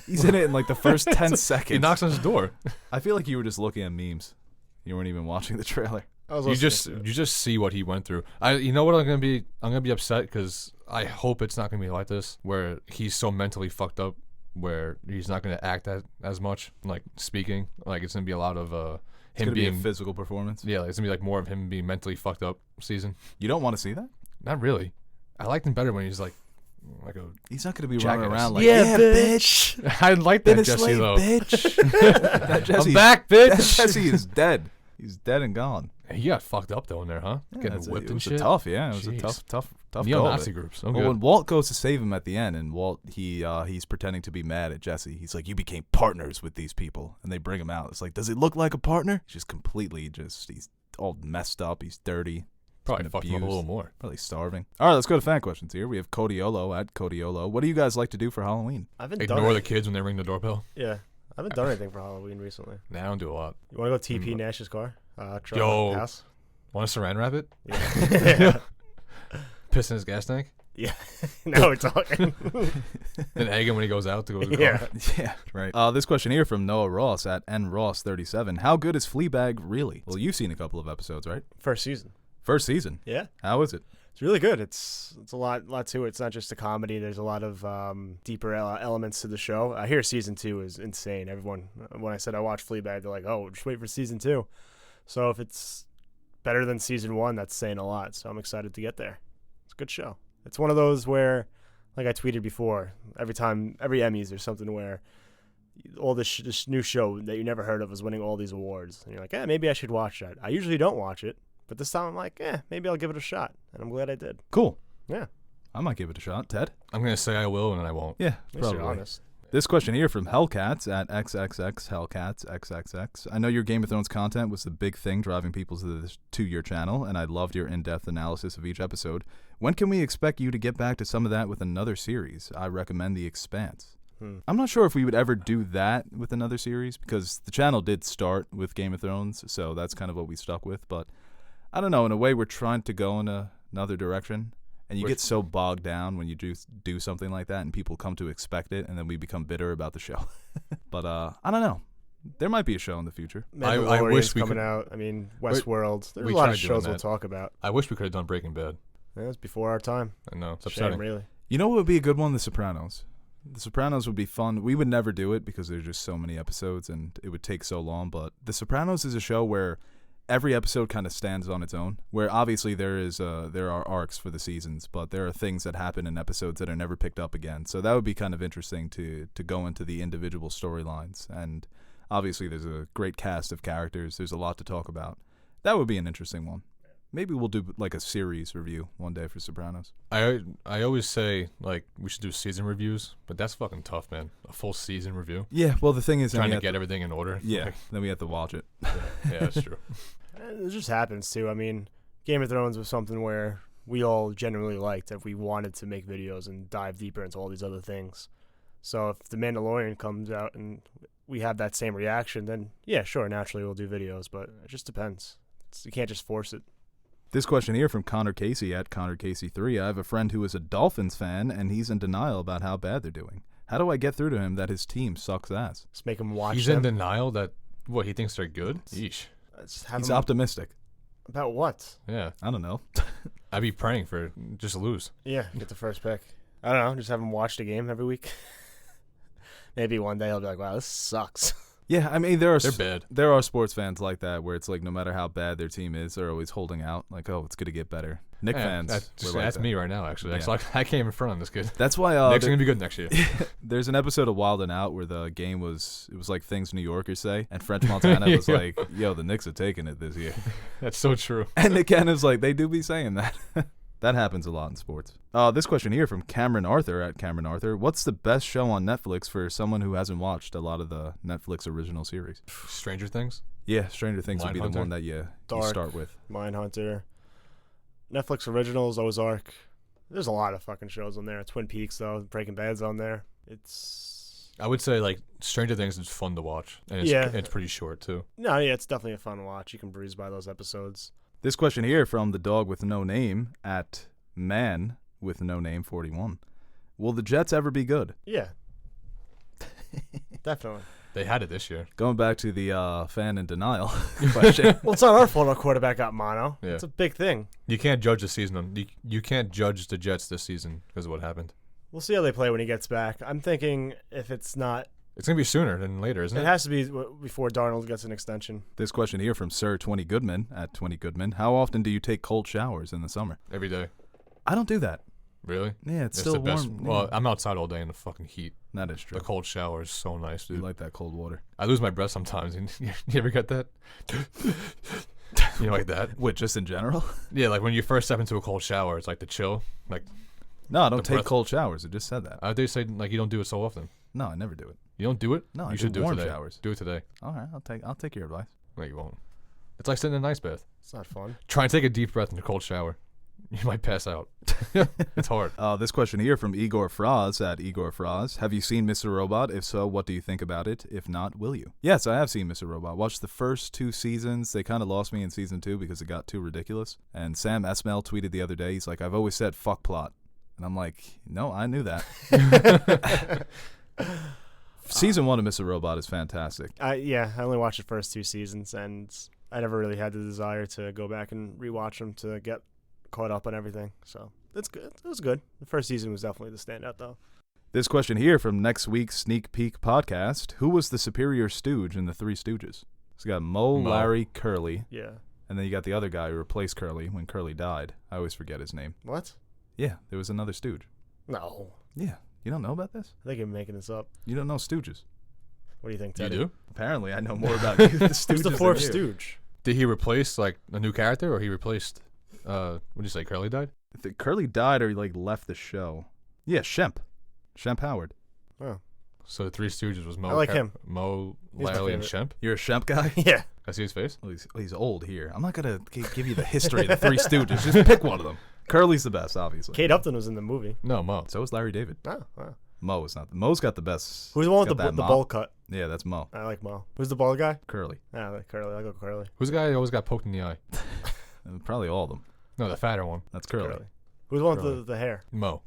S1: He's in it in like the first 10 seconds.
S2: He knocks on his door.
S1: I feel like you were just looking at memes. You weren't even watching the trailer.
S3: I was
S2: You
S3: listening to it.
S2: just see what he went through. You know what I'm gonna be upset because I hope it's not gonna be like this where he's so mentally fucked up where he's not gonna act as much like speaking. Like it's gonna be a lot of
S1: It's
S2: him
S1: gonna be
S2: being
S1: a physical performance.
S2: yeah. Like, it's gonna be like more of him being mentally fucked up season.
S1: You don't want to see that?
S2: Not really. I liked him better when he's like a
S1: He's not gonna be
S2: Jackass.
S1: running around like,
S3: Yeah,
S1: bitch.
S2: I like
S1: Been
S2: that
S1: a
S2: Jesse
S1: slave,
S2: though.
S1: bitch. That Jesse,
S2: I'm back,
S1: that
S2: bitch.
S1: Jesse is dead. He's dead and gone.
S2: He got fucked up though in there, huh?
S1: Yeah,
S2: Getting
S1: it
S2: whipped and
S1: was
S2: shit.
S1: It was a
S2: Jeez.
S1: tough go of
S2: Neo-Nazi
S1: it.
S2: groups.
S1: Well,
S2: Okay.
S1: when Walt goes to save him at the end, and Walt he's pretending to be mad at Jesse. He's like, "You became partners with these people," and they bring him out. It's like, does he look like a partner? He's just completely he's all messed up. He's dirty.
S2: Probably fucked him up a little more.
S1: Probably starving. All right, let's go to fan questions here. We have Codiolo at Codiolo. What do you guys like to do for Halloween?
S2: Ignore the kids when they ring the doorbell.
S3: Yeah. I haven't done anything for Halloween recently.
S2: Nah, I don't do a lot.
S3: You want to go TP Nash's car?
S2: House? Want to saran wrap it?
S3: Yeah.
S2: Piss in his gas tank?
S3: Yeah. Now we're talking.
S2: Then egg him when he goes out to go to the
S3: Yeah.
S2: car.
S1: Yeah, right. This question here from Noah Ross at nross37. How good is Fleabag really? Well, you've seen a couple of episodes, right?
S3: First season.
S1: First season?
S3: Yeah.
S1: How is it?
S3: It's really good. It's a lot to it. It's not just a comedy. There's a lot of deeper elements to the show. I hear season 2 is insane. Everyone, when I said I watched Fleabag, they're like, "Oh, just wait for season 2." So if it's better than season 1, that's saying a lot. So I'm excited to get there. It's a good show. It's one of those where, like I tweeted before, every Emmys there's something where all this new show that you never heard of is winning all these awards, and you're like, maybe I should watch that. I usually don't watch it. But this time I'm like, maybe I'll give it a shot. And I'm glad I did.
S1: Cool.
S3: Yeah.
S1: I might give it a shot. Ted?
S2: I'm going to say I will, and then I won't.
S1: Yeah,
S3: At least
S1: probably.
S3: you're honest.
S1: This question here from Hellcats at XXX Hellcats XXX. I know your Game of Thrones content was the big thing driving people to your channel, and I loved your in-depth analysis of each episode. When can we expect you to get back to some of that with another series? I recommend The Expanse. I'm not sure if we would ever do that with another series, because the channel did start with Game of Thrones, so that's kind of what we stuck with, but I don't know. In a way, we're trying to go in another direction, and you get so bogged down when you do something like that, and people come to expect it, and then we become bitter about the show. But I don't know. There might be a show in the future.
S3: I wish we coming out. I mean, Westworld. There's a lot of shows we'll talk about.
S2: I wish we could have done Breaking Bad.
S3: Yeah, it's before our time.
S2: I know. It's
S3: Shame,
S2: upsetting.
S3: really.
S1: You know what would be a good one? The Sopranos. The Sopranos would be fun. We would never do it because there's just so many episodes, and it would take so long. But The Sopranos is a show where every episode kind of stands on its own, where obviously there are arcs for the seasons, but there are things that happen in episodes that are never picked up again. So that would be kind of interesting to go into the individual storylines. And obviously there's a great cast of characters. There's a lot to talk about. That would be an interesting one. Maybe we'll do like a series review one day for Sopranos.
S2: I always say like we should do season reviews, but that's fucking tough, man. A full season review.
S1: Yeah, well the thing is
S2: trying to get everything in order.
S1: Yeah,
S2: like,
S1: then we have to watch it.
S2: Yeah, that's true.
S3: It just happens too. I mean, Game of Thrones was something where we all genuinely liked if we wanted to make videos and dive deeper into all these other things. So if The Mandalorian comes out and we have that same reaction, then yeah, sure, naturally we'll do videos, but it just depends. You can't just force it.
S1: This question here from Connor Casey at Connor Casey 3. I have a friend who is a Dolphins fan, and he's in denial about how bad they're doing. How do I get through to him that his team sucks ass?
S3: Just make him watch
S2: He's
S3: them.
S2: in denial that, what, he thinks they're good? Yeesh.
S1: He's optimistic.
S3: About what?
S2: Yeah.
S1: I don't know.
S2: I'd be praying for just lose.
S3: Yeah, get the first pick. I don't know, just have him watch the game every week. Maybe one day he'll be like, wow, this sucks.
S1: Yeah, I mean,
S2: they're bad.
S1: There are sports fans like that where it's like no matter how bad their team is, they're always holding out. Like, oh, it's going to get better. Nick fans.
S2: That's me right now, actually. Yeah. I came in front on this kid.
S1: That's why
S2: Nick's going to be good next year.
S1: There's an episode of Wild 'N Out where the game was like things New Yorkers say, and French Montana was like, yo, the Knicks are taking it this year.
S2: That's so true.
S1: And Nick Cannon's like, they do be saying that. That happens a lot in sports. This question here from Cameron Arthur at Cameron Arthur. What's the best show on Netflix for someone who hasn't watched a lot of the Netflix original series?
S2: Stranger Things?
S1: Yeah, Stranger Things would be the one that you start with.
S3: Mindhunter. Netflix originals, Ozark. There's a lot of fucking shows on there. Twin Peaks, though. Breaking Bad's on there.
S2: I would say, like, Stranger Things is fun to watch. And it's pretty short, too.
S3: No, yeah, it's definitely a fun watch. You can breeze by those episodes.
S1: This question here from the dog with no name at man with no name 41. Will the Jets ever be good?
S3: Yeah. Definitely.
S2: They had it this year.
S1: Going back to the fan in denial question.
S3: Well, it's not our fault our quarterback got mono.
S2: Yeah.
S3: It's a big thing.
S2: You can't judge the season. You can't judge the Jets this season because of what happened.
S3: We'll see how they play when he gets back. I'm thinking if it's not...
S2: It's going to be sooner than later, isn't it?
S3: It has to be before Darnold gets an extension.
S1: This question here from Sir 20 Goodman at 20 Goodman. How often do you take cold showers in the summer?
S2: Every day.
S1: I don't do that.
S2: Really?
S1: Yeah, it's still
S2: the
S1: warm.
S2: best.
S1: Yeah.
S2: Well, I'm outside all day in the fucking heat.
S1: That is true.
S2: The cold shower is so nice, dude.
S1: You like that cold water.
S2: I lose my breath sometimes. You ever get that? You know, like that?
S1: What, just in general?
S2: Yeah, like when you first step into a cold shower, it's like the chill. Like,
S1: no, I don't take
S2: breath.
S1: cold showers. I just said that.
S2: They say like you don't do it so often.
S1: No, I never do it.
S2: You don't do it?
S1: No,
S2: you should do
S1: warm
S2: it today.
S1: showers.
S2: Do it today.
S1: All right, I'll take your advice.
S2: No, you won't. It's like sitting in an ice bath.
S3: It's not fun.
S2: Try and take a deep breath in a cold shower. You might pass out. It's hard.
S1: This question here from Igor Fraz at Igor Fraz. Have you seen Mr. Robot? If so, what do you think about it? If not, will you? Yes, I have seen Mr. Robot. Watched the first 2 seasons. They kind of lost me in season 2 because it got too ridiculous. And Sam Esmail tweeted the other day, he's like, I've always said fuck plot. And I'm like, no, I knew that. Season 1 of Mr. Robot is fantastic.
S3: I only watched the first 2 seasons, and I never really had the desire to go back and rewatch them to get caught up on everything. So it's good. It was good. The first season was definitely the standout, though.
S1: This question here from next week's Sneak Peek podcast. Who was the superior stooge in the Three Stooges? So you got Moe, Larry, Curly.
S3: Yeah.
S1: And then you got the other guy who replaced Curly when Curly died. I always forget his name.
S3: What?
S1: Yeah, there was another stooge.
S3: No.
S1: Yeah. You don't know about this?
S3: I think you're making this up.
S1: You don't know stooges.
S3: What do you think,
S2: You
S3: Teddy?
S2: do?
S1: Apparently, I know more about you, the stooges.
S3: Who's the fourth
S1: than you.
S3: stooge?
S2: Did he replace like a new character, or he replaced? What did you say? Curly died.
S1: I think Curly died or he like left the show. Yeah, Shemp Howard.
S3: Oh.
S2: So the Three Stooges was Moe.
S3: I like him.
S2: Moe,
S3: He's my
S2: Larry, and
S3: favorite.
S2: Shemp.
S1: You're a Shemp guy?
S3: Yeah.
S2: Can I see his face?
S1: Well, he's old here. I'm not gonna give you the history of the Three Stooges. Just pick one of them. Curly's the best, obviously.
S3: Kate Upton was in the movie.
S2: No, Moe.
S1: So is Larry David.
S3: Oh, wow.
S1: Moe is not. Moe's got the best.
S3: Who's the one
S1: got
S3: with the
S1: that mop.
S3: bowl cut?
S1: Yeah, that's Moe.
S3: I like Mo. Who's the bald guy?
S1: Curly.
S3: I like Curly. I'll go Curly.
S2: Who's the guy who always got poked in the eye?
S1: Probably all of them.
S2: No, the fatter one.
S1: That's Curly.
S3: Who's the one
S1: Curly.
S3: with the hair?
S2: Moe.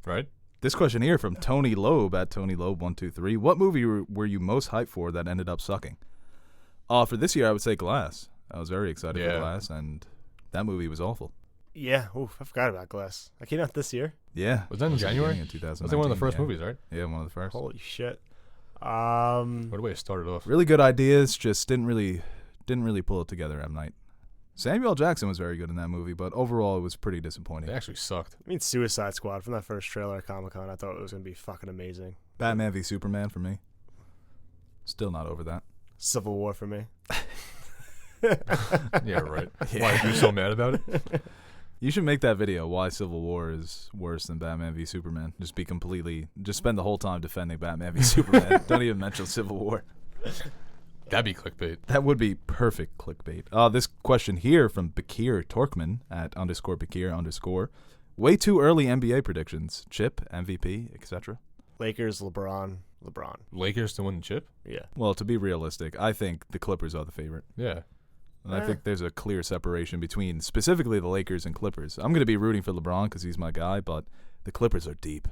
S2: Right?
S1: This question here from Tony Loeb at Tony Loeb 123. What movie were you most hyped for that ended up sucking? For this year, I would say Glass. I was very excited for Glass, and that movie was awful.
S3: Yeah. Oof, I forgot about Glass. I came out this year.
S1: Yeah.
S2: Was that in January?
S1: In 2019,
S2: Was that one of the first
S1: yeah.
S2: movies, right?
S1: Yeah, one of the first.
S3: Holy shit.
S2: What a way to start it off.
S1: Really good ideas, just didn't really pull it together, M. Night. Samuel L. Jackson was very good in that movie, but overall it was pretty disappointing.
S2: They actually sucked.
S3: I mean, Suicide Squad from that first trailer at Comic-Con, I thought it was going to be fucking amazing.
S1: Batman v Superman for me. Still not over that.
S3: Civil War for me.
S2: Yeah, right. Why are you so mad about it?
S1: You should make that video, why Civil War is worse than Batman v Superman. Just spend the whole time defending Batman v Superman. Don't even mention Civil War.
S2: That'd be clickbait.
S1: That would be perfect clickbait. This question here from Bakir Torkman at _Bakir_. Way too early NBA predictions. Chip, MVP, etc.
S3: Lakers, LeBron.
S2: Lakers to win the chip?
S3: Yeah.
S1: Well, to be realistic, I think the Clippers are the favorite.
S2: Yeah.
S1: And I think there's a clear separation between specifically the Lakers and Clippers. I'm going to be rooting for LeBron because he's my guy, but the Clippers are deep.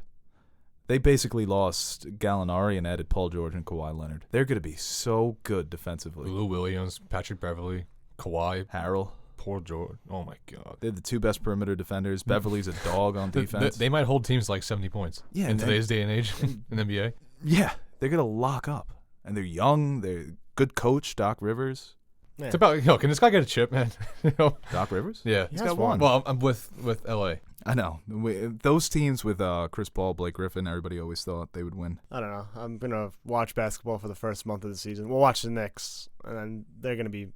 S1: They basically lost Gallinari and added Paul George and Kawhi Leonard. They're going to be so good defensively.
S2: Lou Williams, Patrick Beverly, Kawhi,
S1: Harrell.
S2: Paul George. Oh, my God.
S1: They're the 2 best perimeter defenders. Beverly's a dog on defense.
S2: They might hold teams like 70 points in today's day and age in the NBA.
S1: Yeah, they're going to lock up. And they're young. They're good coach, Doc Rivers.
S3: Yeah.
S2: It's about, can this guy get a chip, man?
S1: Doc Rivers?
S2: Yeah.
S1: He's got one.
S2: Well, I'm with LA.
S1: I know. Those teams with Chris Paul, Blake Griffin, everybody always thought they would win.
S3: I don't know. I'm going to watch basketball for the first month of the season. We'll watch the Knicks, and then they're going to be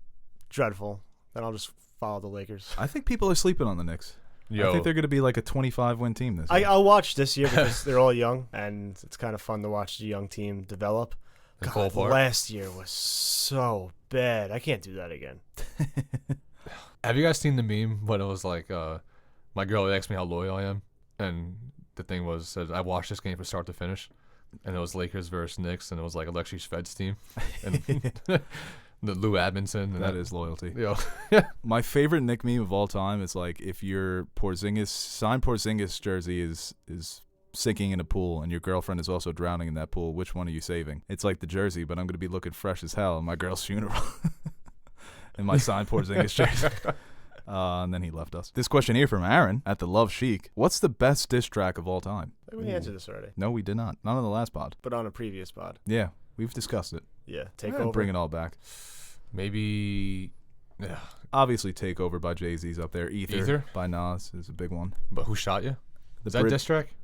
S3: dreadful. Then I'll just follow the Lakers.
S1: I think people are sleeping on the Knicks. I think they're going to be like a 25-win team this year.
S3: I'll watch this year because they're all young, and it's kind of fun to watch the young team develop. God, last year was so bad. I can't do that again.
S2: Have you guys seen the meme when it was like, my girl asked me how loyal I am, and the thing was, said I watched this game from start to finish, and it was Lakers versus Knicks, and it was like Alexis Fed's team, and the Lou Admonson. And
S1: that is loyalty.
S2: Yeah.
S1: My favorite Knick meme of all time is like if your signed Porzingis jersey is sinking in a pool and your girlfriend is also drowning in that pool, which one are you saving? It's like the jersey, but I'm going to be looking fresh as hell at my girl's funeral in my signed Porzingis jersey. And then he left us. This question here from Aaron at the Love Chic. What's the best diss track of all time?
S3: We answered this already.
S1: No, we did not. Not on the last pod.
S3: But on a previous pod.
S1: Yeah, we've discussed it.
S3: Yeah, Takeover.
S1: Bring it all back.
S2: Maybe... Yeah.
S1: Obviously, Takeover by Jay-Z's up there. Ether by Nas is a big one.
S2: But Who Shot You? Is that diss track?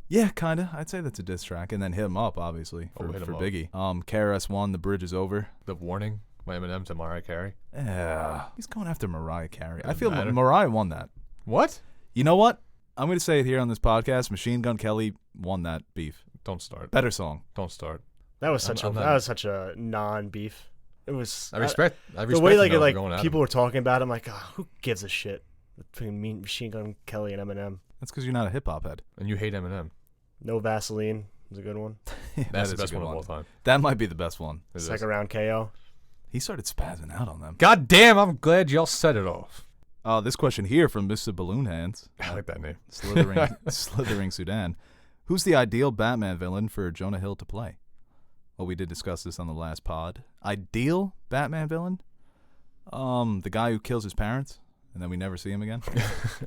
S1: Yeah, kind of. I'd say that's a diss track. And then Hit 'Em Up, obviously, for Biggie. KRS-One, The Bridge Is Over.
S2: The Warning by Eminem to Mariah Carey.
S1: Yeah. He's going after Mariah Carey. I feel Mariah won that.
S2: What?
S1: You know what? I'm going to say it here on this podcast. Machine Gun Kelly won that beef.
S2: Don't start.
S1: Better song.
S2: Don't start.
S3: That was such a non-beef. It was.
S2: I respect
S3: the way
S2: them
S3: like
S2: going at
S3: people
S2: him.
S3: were talking about it. I'm like, oh, who gives a shit between me, Machine Gun Kelly, and Eminem?
S1: That's because you're not a hip hop head.
S2: And you hate Eminem.
S3: No Vaseline was a good one.
S2: That's the
S1: is a
S2: best
S1: good
S2: one of all time.
S1: That might be the best one.
S3: Second round KO.
S1: He started spazzing out on them.
S2: God damn, I'm glad y'all set it off.
S1: This question here from Mr. Balloon Hands.
S2: I like that name.
S1: Slithering Sudan. Who's the ideal Batman villain for Jonah Hill to play? Well, we did discuss this on the last pod. Ideal Batman villain? The guy who kills his parents and then we never see him again.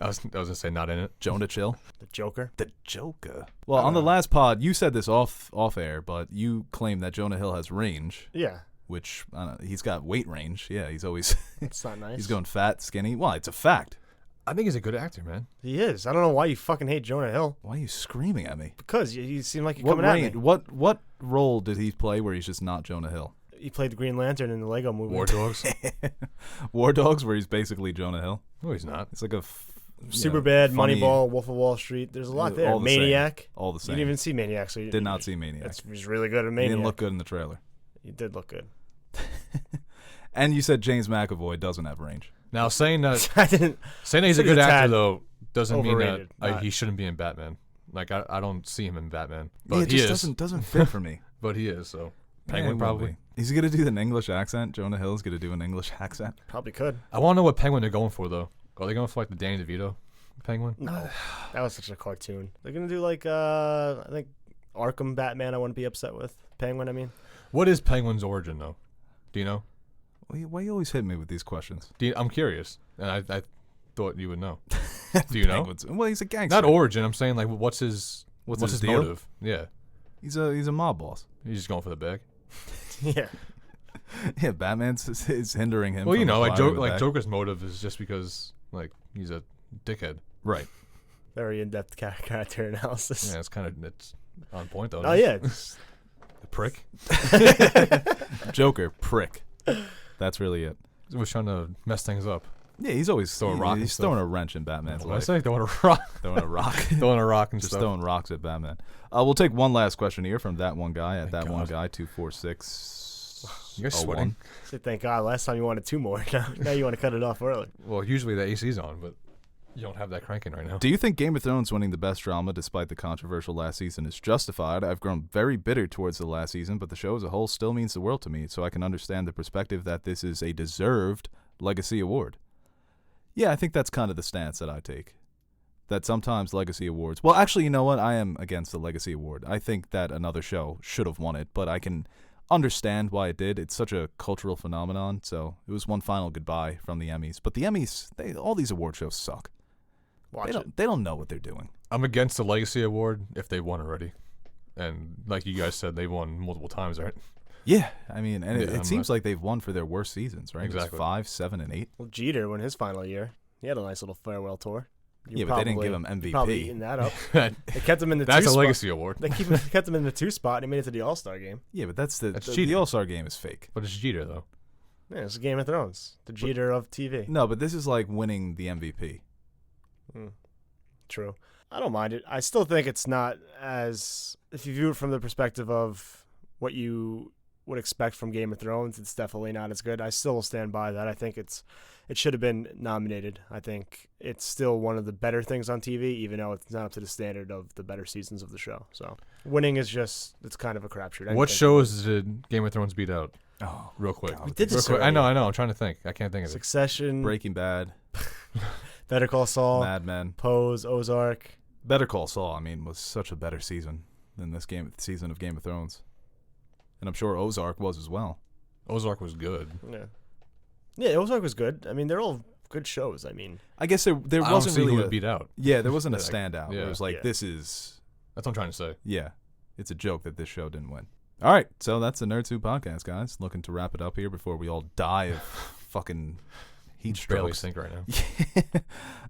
S2: I was gonna say not in it.
S1: Jonah Chill.
S3: The Joker.
S1: The Joker. Well, on the last pod, you said this off air, but you claim that Jonah Hill has range.
S3: Yeah.
S1: Which he's got weight range. Yeah, he's always.
S3: It's not nice.
S1: He's going fat, skinny. Well, it's a fact.
S2: I think he's a good actor, man.
S3: He is. I don't know why you fucking hate Jonah Hill.
S1: Why are you screaming at me?
S3: Because you seem like you're
S1: What
S3: coming at me.
S1: What role did he play where he's just not Jonah Hill?
S3: He played the Green Lantern in the Lego movie.
S2: War Dogs.
S1: War Dogs, where he's basically Jonah Hill.
S2: No, he's not.
S1: It's like a
S3: Superbad,
S1: funny-
S3: Moneyball, Wolf of Wall Street. There's a lot there.
S1: all the same.
S3: Maniac.
S1: All the
S3: You
S1: same.
S3: didn't even see Maniac, so you
S1: Did not see Maniac.
S3: He's really good at
S1: He
S3: Maniac.
S1: didn't look good in the trailer.
S3: He did look good.
S1: And you said James McAvoy doesn't have range.
S2: Now saying that
S3: I didn't.
S2: saying that he's a
S3: He's
S2: good
S3: a
S2: actor
S3: tad
S2: though doesn't mean that
S3: overrated, not-
S2: he shouldn't be in Batman. Like I don't see him in Batman,
S1: Yeah,
S2: but
S1: it
S2: he
S1: just
S2: is.
S1: doesn't fit for me.
S2: But he is. So
S1: Yeah,
S2: Penguin
S1: he will
S2: probably.
S1: be. He's gonna do an English accent. Jonah Hill's gonna do an English accent.
S3: Probably could.
S2: I want to know what Penguin they're going for though. Are they going for like the Danny DeVito Penguin?
S3: No, that was such a cartoon. They're gonna do like I think Arkham Batman. I wouldn't be upset with Penguin. I mean,
S2: What is Penguin's origin though? Do you know?
S1: Why you always hit me with these questions?
S2: I'm curious, and I thought you would know. Do you know?
S1: Penguins. Well, he's a gangster.
S2: Not origin. I'm saying like what's his
S1: his deal?
S2: motive? Yeah,
S1: He's a mob boss.
S2: he's just going for the bag.
S3: yeah.
S1: Yeah, Batman's is hindering him.
S2: Well, you
S1: from
S2: know, like
S1: acquiring the bag.
S2: Joker's motive is just because like he's a dickhead.
S1: Right.
S3: Very in-depth character analysis.
S2: Yeah, it's on point though.
S3: Oh yeah. It's,
S2: The prick.
S1: Joker prick. That's really it.
S2: He was trying to mess things up.
S1: Yeah, he's always
S2: Throw a rock and
S1: He's
S2: stuff.
S1: throwing a wrench in Batman's
S2: What did I
S1: life.
S2: say? Throwing a rock.
S1: Throwing a rock.
S2: Throwing a rock and
S1: Just
S2: stuff.
S1: throwing rocks at Batman. We'll take one last question here from that one guy at
S2: Thank
S1: that one
S2: God.
S1: guy 246.
S2: You're sweating.
S3: say thank God. Last time you wanted 2 more. Now you want to cut it off early.
S2: Well, usually the AC's on, but you don't have that cranking right now.
S1: Do you think Game of Thrones winning the best drama despite the controversial last season is justified? I've grown very bitter towards the last season, but the show as a whole still means the world to me, so I can understand the perspective that this is a deserved legacy award. Yeah, I think that's kind of the stance that I take. That sometimes legacy awards... Well, actually, you know what? I am against the legacy award. I think that another show should have won it, but I can understand why it did. It's such a cultural phenomenon, so it was one final goodbye from the Emmys. But the Emmys, all these award shows suck.
S3: Watch it.
S1: They don't know what they're doing.
S2: I'm against the Legacy Award if they won already. And like you guys said, they won multiple times, right?
S1: Yeah, I mean, and
S2: Yeah,
S1: it seems like they've won for their worst seasons, right? It was
S2: Exactly.
S1: 5, 7, and 8.
S3: Well, Jeter, when his final year, he had a nice little farewell tour.
S1: Yeah, but they didn't give him
S3: you're probably
S1: MVP.
S3: eating that up.
S2: That's
S3: They kept him in the 2
S2: a
S3: spot.
S2: Legacy Award.
S3: They kept him in the 2 spot, and he made it to the All-Star game.
S1: Yeah, but that's the
S2: cheating.
S1: All-Star game is fake.
S2: But it's Jeter, though.
S3: Yeah, it's Game of Thrones. The Jeter of TV.
S1: No, but this is like winning the MVP.
S3: True. I don't mind it. I still think it's not as... If you view it from the perspective of what you would expect from Game of Thrones, it's definitely not as good. I still will stand by that. I think it should have been nominated. I think it's still one of the better things on TV, even though it's not up to the standard of the better seasons of the show. So winning is just... It's kind of a crapshoot.
S2: What shows did Game of Thrones beat out?
S1: Oh,
S2: Real quick.
S1: God.
S3: We did
S2: Real
S3: this
S2: quick.
S3: already.
S2: I know. I'm trying to think. I can't think of it.
S3: Succession,
S1: Breaking Bad,
S3: Better Call Saul,
S1: Mad Men.
S3: Pose, Ozark.
S1: Better Call Saul, I mean, was such a better season than this season of Game of Thrones. And I'm sure Ozark was as well.
S2: Ozark was good.
S3: Yeah, Ozark was good. I mean, they're all good shows. I mean,
S1: I guess there
S2: I don't
S1: wasn't
S2: see
S1: really
S2: who
S1: a,
S2: it beat out.
S1: Yeah, there wasn't a
S2: Like,
S1: standout.
S2: yeah.
S1: It was like,
S3: Yeah.
S1: this is...
S2: That's what I'm trying to say.
S1: Yeah, it's a joke that this show didn't win. All right, so that's the Nerd Soup podcast, guys. Looking to wrap it up here before we all die of fucking heat
S2: Barely
S1: strokes.
S2: sync right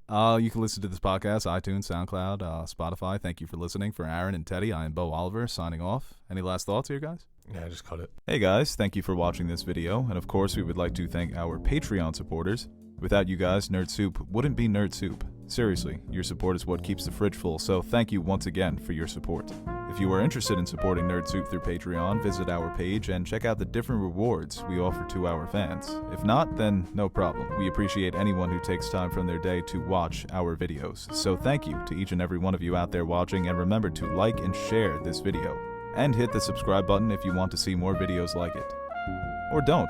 S2: now.
S1: You can listen to this podcast, iTunes, SoundCloud, Spotify. Thank you for listening. For Aaron and Teddy, I am Bo Oliver, signing off. Any last thoughts here, guys?
S2: Yeah, I just cut it.
S1: Hey guys, thank you for watching this video, and of course we would like to thank our Patreon supporters. Without you guys, Nerd Soup wouldn't be Nerd Soup. Seriously, your support is what keeps the fridge full, so thank you once again for your support. If you are interested in supporting Nerd Soup through Patreon, visit our page and check out the different rewards we offer to our fans. If not, then no problem. We appreciate anyone who takes time from their day to watch our videos. So thank you to each and every one of you out there watching, and remember to like and share this video. And hit the subscribe button if you want to see more videos like it. Or don't.